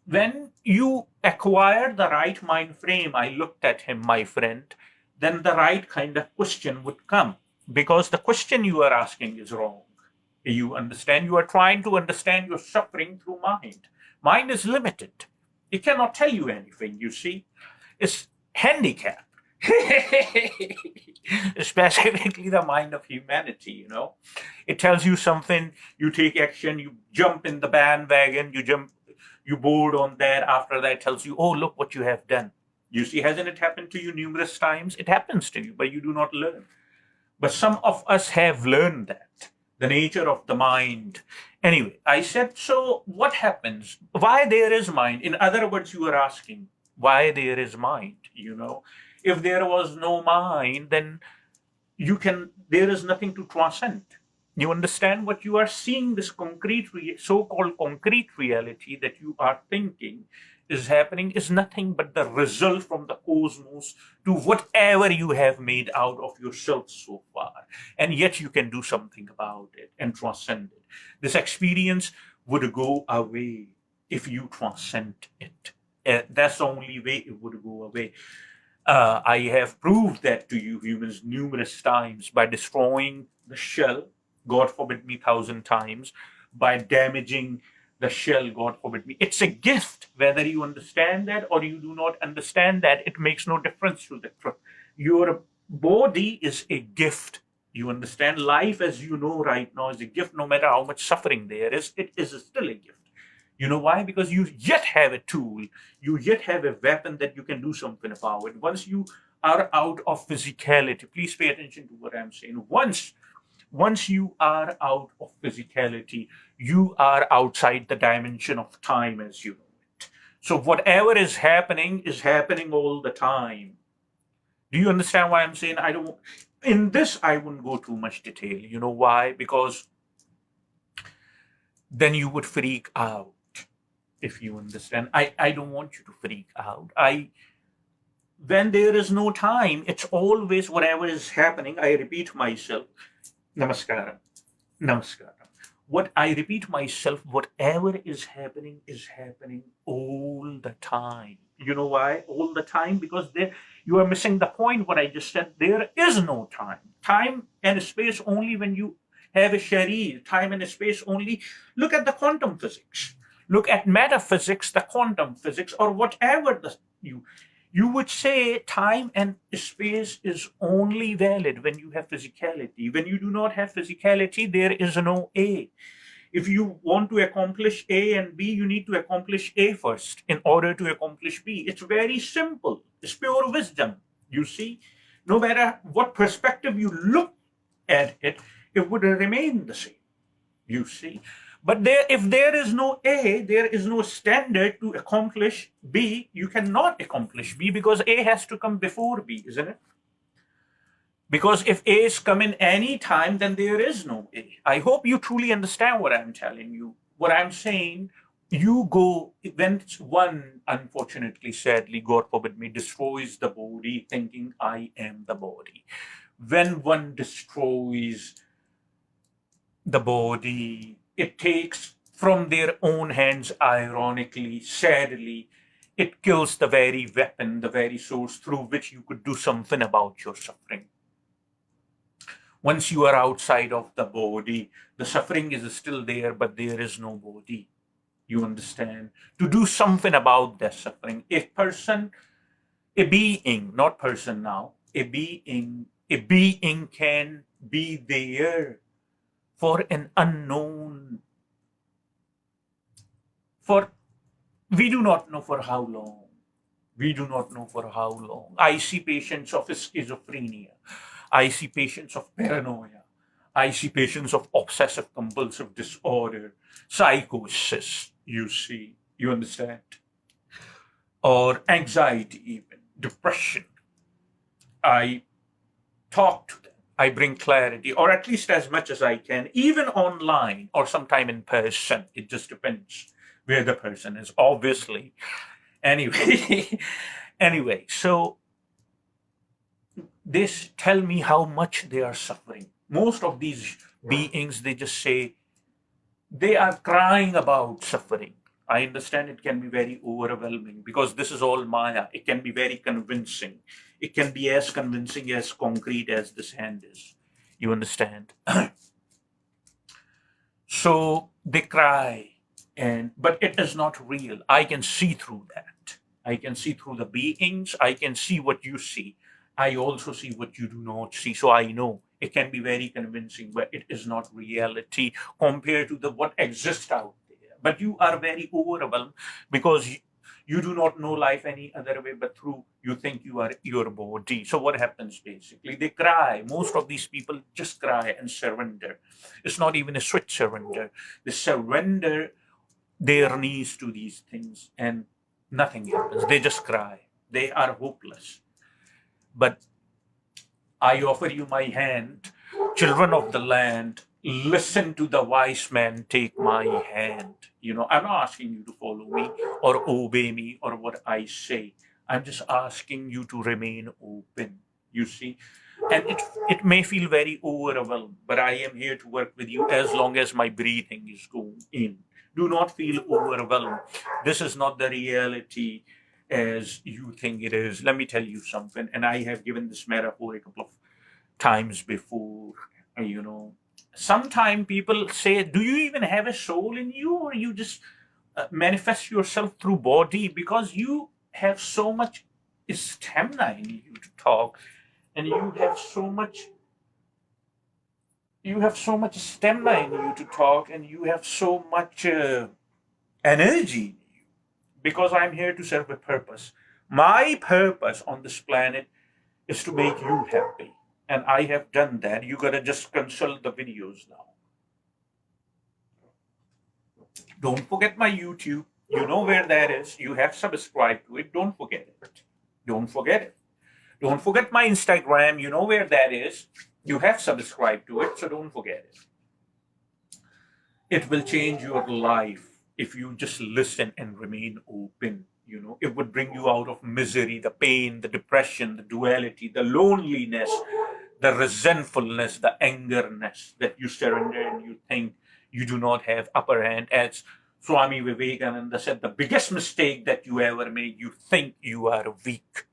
when you acquire the right mind frame, I looked at him, my friend, then the right kind of question would come. Because the question you are asking is wrong. You understand? You are trying to understand your suffering through mind. Mind is limited. It cannot tell you anything, you see. It's handicapped. Specifically the mind of humanity, it tells you something, you take action, you jump in the bandwagon, you board on that. After that, it tells you, oh, look what you have done. You see, hasn't it happened to you numerous times? It happens to you, but you do not learn. But some of us have learned that, the nature of the mind. Anyway, I said, so what happens? Why there is mind? In other words, you are asking why there is mind, If there was no mind, then there is nothing to transcend. You understand what you are seeing, this so-called concrete reality that you are thinking is happening is nothing but the result from the cosmos to whatever you have made out of yourself so far. And yet you can do something about it and transcend it. This experience would go away if you transcend it. That's the only way it would go away. I have proved that to you humans numerous times by destroying the shell, God forbid me 1,000 times, by damaging the shell, God forbid me. It's a gift. Whether you understand that or you do not understand that, it makes no difference to the truth. Your body is a gift. You understand? Life, as you know right now, is a gift. No matter how much suffering there is, it is still a gift. You know why? Because you yet have a tool. You yet have a weapon that you can do something about it. Once you are out of physicality, please pay attention to what I'm saying. Once you are out of physicality, you are outside the dimension of time as you know it. So whatever is happening all the time. Do you understand why I'm saying in this, I wouldn't go too much detail. You know why? Because then you would freak out. If you understand, I don't want you to freak out. When there is no time, it's always whatever is happening. I repeat myself, namaskaram, namaskaram. What I repeat myself, whatever is happening all the time. You know why? All the time, because you are missing the point. What I just said, there is no time. Time and space only when you have a sharir. Time and space only. Look at the quantum physics. Look at metaphysics, the quantum physics, or whatever you would say time and space is only valid when you have physicality. When you do not have physicality, there is no A. If you want to accomplish A and B, you need to accomplish A first in order to accomplish B. It's very simple. It's pure wisdom. You see, no matter what perspective you look at it, it would remain the same. You see, but if there is no A, there is no standard to accomplish B. You cannot accomplish B because A has to come before B, isn't it? Because if A is coming any time, then there is no A. I hope you truly understand what I'm telling you. What I'm saying, you go, when one, unfortunately, sadly, God forbid me, destroys the body thinking I am the body. When one destroys the body, it takes from their own hands, ironically, sadly, it kills the very weapon, the very source through which you could do something about your suffering. Once you are outside of the body, the suffering is still there, but there is no body. You understand? To do something about that suffering, a person, a being, not person now, a being can be there for an unknown, for we do not know for how long. We do not know for how long. I see patients of schizophrenia. I see patients of paranoia. I see patients of obsessive compulsive disorder, psychosis, you see, you understand? Or anxiety, even depression. I talk to them. I bring clarity, or at least as much as I can, even online or sometime in person. It just depends where the person is, obviously. Anyway, anyway, so they tell me how much they are suffering. Most of these beings, they just say they are crying about suffering. I understand it can be very overwhelming because this is all Maya. It can be very convincing. It can be as convincing, as concrete as this hand is. You understand? So they cry, but it is not real. I can see through that. I can see through the beings. I can see what you see. I also see what you do not see. So I know it can be very convincing, but it is not reality compared to the what exists out there. But you are very overwhelmed because you do not know life any other way but through you think you are your body. So what happens basically? They cry. Most of these people just cry and surrender. It's not even a sweet surrender. They surrender their knees to these things and nothing happens. They just cry. They are hopeless. But I offer you my hand, children of the land, listen to the wise man, take my hand. I'm not asking you to follow me or obey me or what I say. I'm just asking you to remain open, you see. And it may feel very overwhelmed, but I am here to work with you as long as my breathing is going in. Do not feel overwhelmed. This is not the reality as you think it is. Let me tell you something, and I have given this metaphor a couple of times before. Sometimes people say, do you even have a soul in you, or you just manifest yourself through body? Because you have so much stamina in you to talk, and you have so much stamina in you to talk, and you have so much energy in you, because I'm here to serve a purpose. My purpose on this planet is to make you happy. And I have done that. You gotta just consult the videos now. Don't forget my YouTube. You know where that is. You have subscribed to it. Don't forget it. Don't forget it. Don't forget my Instagram. You know where that is. You have subscribed to it, so don't forget it. It will change your life if you just listen and remain open. It would bring you out of misery, the pain, the depression, the duality, the loneliness, the resentfulness, the angerness that you surrender and you think you do not have upper hand. As Swami Vivekananda said, the biggest mistake that you ever made, you think you are weak.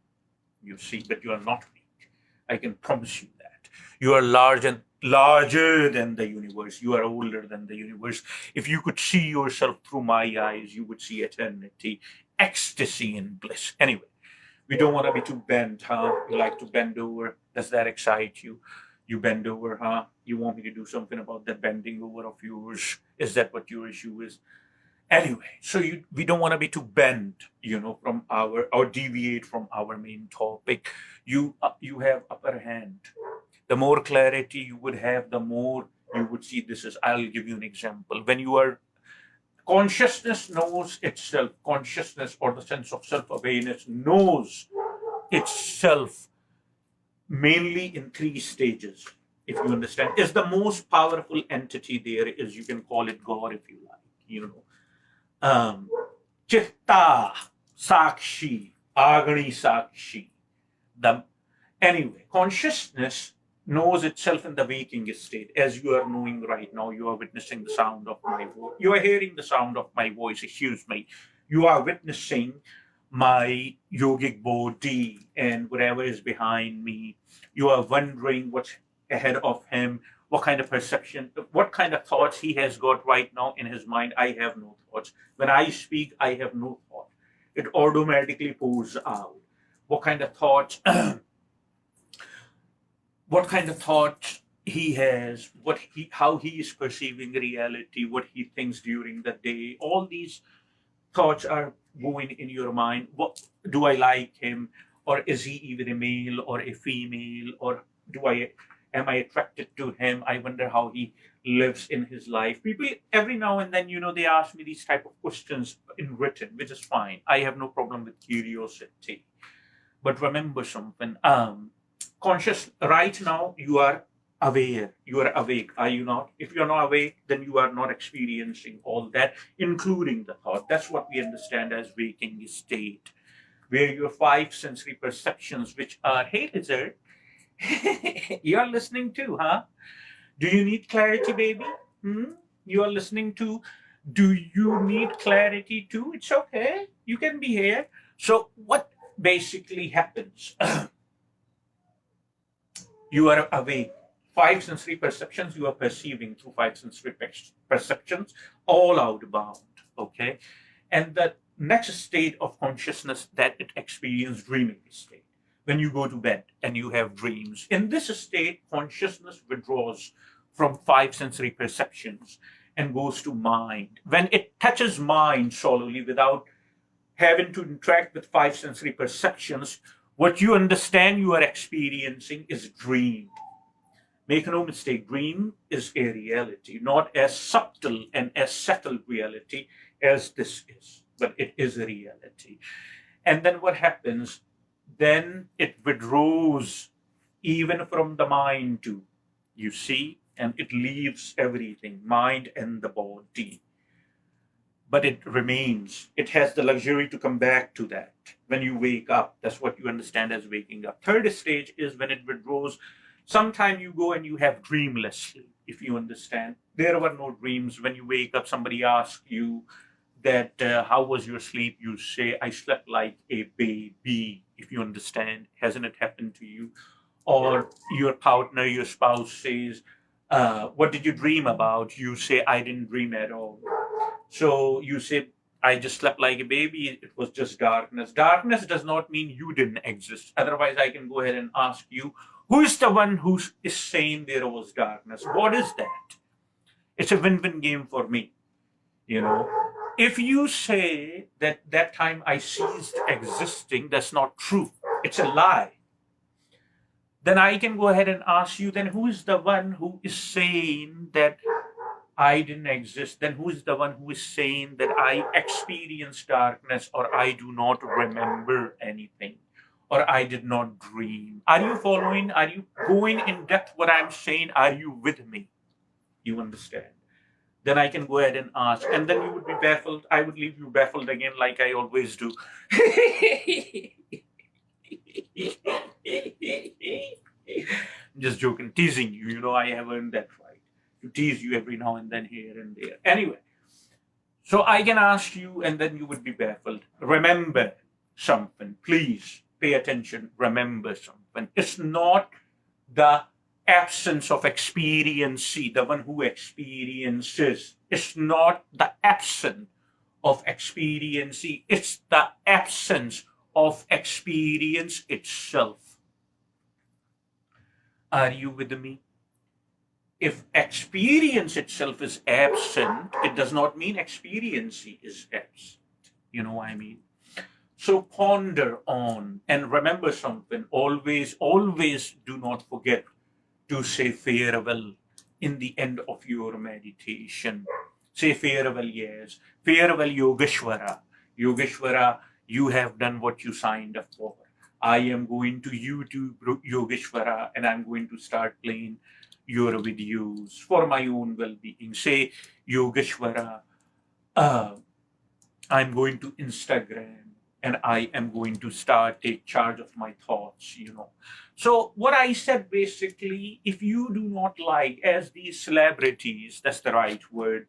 You see, but you are not weak. I can promise you that. You are larger than the universe. You are older than the universe. If you could see yourself through my eyes, you would see eternity, ecstasy, and bliss. Anyway, we don't want to be too bent, huh? We like to bend over. Does that excite you? You bend over, huh? You want me to do something about that bending over of yours? Is that what your issue is? Anyway, so we don't want to be too bent, from our or deviate from our main topic. You have upper hand. The more clarity you would have, the more you would see. I'll give you an example. When you are consciousness knows itself, consciousness or the sense of self-awareness knows itself mainly in three stages, if you understand. Is the most powerful entity there is, you can call it God if you like, Chitta, Sakshi, Agni Sakshi. The Anyway, consciousness knows itself in the waking state. As you are knowing right now, you are witnessing the sound of my voice. You are hearing the sound of my voice, excuse me. You are witnessing my yogic body and whatever is behind me. You are wondering what's ahead of him, what kind of perception, what kind of thoughts he has got right now in his mind. I have no thoughts. When I speak, I have no thought. It automatically pours out. What kind of thoughts what kind of thoughts he has, how he is perceiving reality, what he thinks during the day. All these thoughts are going in your mind. What do I like him, or is he even a male or a female, or do I am I attracted to him? I wonder how he lives in his life. People every now and then, they ask me these type of questions in written, which is fine. I have no problem with curiosity. But remember something. Conscious right now, you are aware, you are awake, are you not? If you're not awake, then you are not experiencing all that, including the thought. That's what we understand as waking state, where your five sensory perceptions, which are, hey lizard, you're listening too, huh? Do you need clarity, baby? You are listening to, do you need clarity too? It's okay, you can be here. So what basically happens? You are awake. Five sensory perceptions you are perceiving through five sensory perceptions, all outbound. Okay. And the next state of consciousness that it experiences, dreaming state. When you go to bed and you have dreams, in this state, consciousness withdraws from five sensory perceptions and goes to mind. When it touches mind solely without having to interact with five sensory perceptions, what you understand you are experiencing is dream. Make no mistake, dream is a reality, not as subtle and as subtle reality as this is, but it is a reality. And then what happens? Then it withdraws even from the mind too, you see, and it leaves everything, mind and the body. But it remains. It has the luxury to come back to that when you wake up. That's what you understand as waking up. Third stage is when it withdraws. Sometime you go and you have dreamless sleep, if you understand. There were no dreams. When you wake up, somebody asks you that, how was your sleep? You say, I slept like a baby, if you understand. Hasn't it happened to you? Or your partner, your spouse says, what did you dream about? You say, I didn't dream at all. So you say, I just slept like a baby. It was just darkness. Darkness does not mean you didn't exist. Otherwise, I can go ahead and ask you, who is the one who is saying there was darkness? What is that? It's a win-win game for me. If you say that time I ceased existing, that's not true. It's a lie. Then I can go ahead and ask you, then who is the one who is saying that I didn't exist? Then who is the one who is saying that I experienced darkness, or I do not remember anything, or I did not dream? Are you following? Are you going in depth what I'm saying? Are you with me? You understand? Then I can go ahead and ask, and then you would be baffled. I would leave you baffled again, like I always do. Just joking, teasing you. I have earned that right to tease you every now and then, here and there. Anyway, so I can ask you, and then you would be baffled. Remember something, please pay attention. Remember something. It's not the absence of experience, the one who experiences. It's not the absence of experience, it's the absence of experience itself. Are you with me? If experience itself is absent, it does not mean experiency is absent. You know what I mean? So ponder on and remember something. Always, always do not forget to say farewell in the end of your meditation. Say farewell, yes. Farewell, Yogeshwara. Yogeshwara, you have done what you signed up for. I am going to YouTube Yogeshwara and I'm going to start playing your videos for my own well being. Say, Yogeshwara, uh, I'm going to Instagram and I am going to start take charge of my thoughts. So what I said basically, if you do not like, as these celebrities, that's the right word,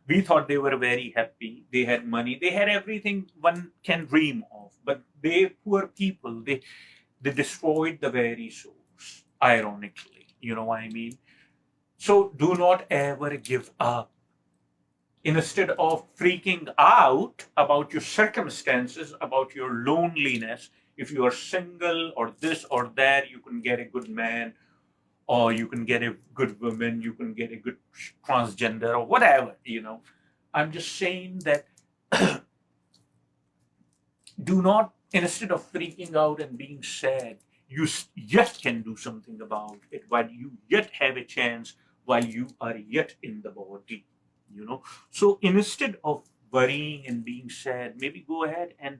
we thought they were very happy, they had money, they had everything one can dream of, but they poor people, they destroyed the very source, ironically. You know what I mean? So do not ever give up. Instead of freaking out about your circumstances, about your loneliness, if you are single or this or that, you can get a good man, or you can get a good woman, you can get a good transgender or whatever. I'm just saying that do not, instead of freaking out and being sad, you yet can do something about it while you yet have a chance, while you are yet in the body. So instead of worrying and being sad, maybe go ahead and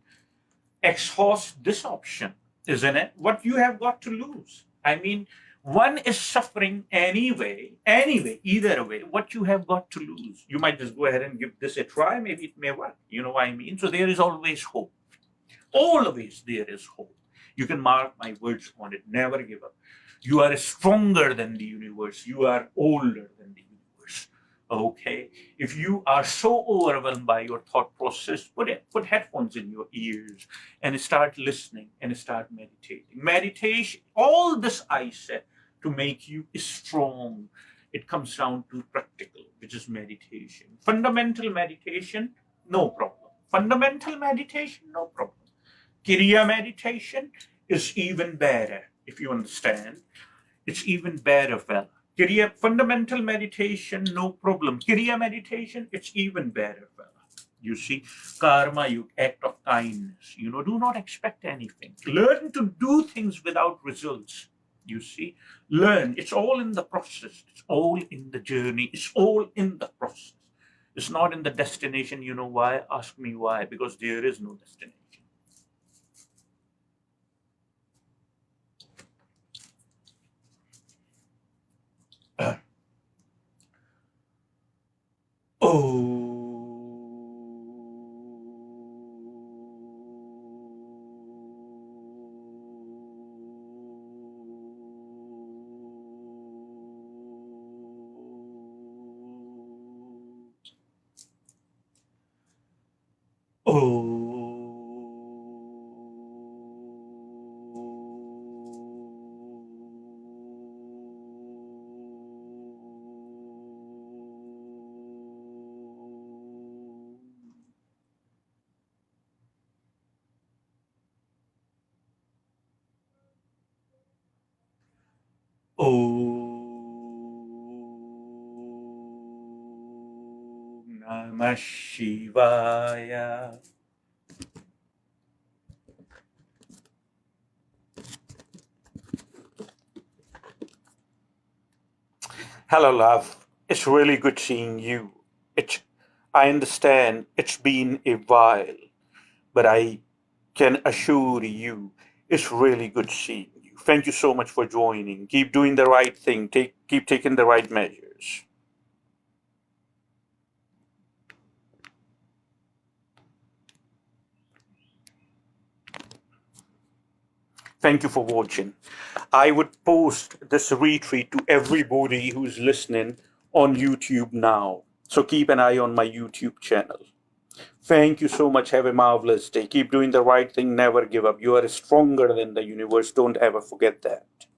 exhaust this option, isn't it? What you have got to lose. I mean, one is suffering anyway, either way, what you have got to lose. You might just go ahead and give this a try, maybe it may work. You know what I mean? So there is always hope. Always there is hope. You can mark my words on it. Never give up. You are stronger than the universe. You are older than the universe. Okay? If you are so overwhelmed by your thought process, put headphones in your ears and start listening and start meditating. Meditation, all this I said to make you strong. It comes down to practical, which is meditation. Fundamental meditation, no problem. Fundamental meditation, no problem. Kriya meditation is even better, if you understand. It's even better, fella. Kriya, fundamental meditation, no problem. Kriya meditation, it's even better, fella. You see, karma, you act of kindness. Do not expect anything. Learn to do things without results. You see, learn. It's all in the process. It's all in the journey. It's all in the process. It's not in the destination. You know why? Ask me why. Because there is no destination. Om Namah Shivaya. Hello, love. It's really good seeing you. I understand it's been a while, but I can assure you it's really good seeing you. Thank you so much for joining. Keep doing the right thing. Keep taking the right measures. Thank you for watching. I would post this retreat to everybody who's listening on YouTube now. So keep an eye on my YouTube channel. Thank you so much. Have a marvelous day. Keep doing the right thing. Never give up. You are stronger than the universe. Don't ever forget that.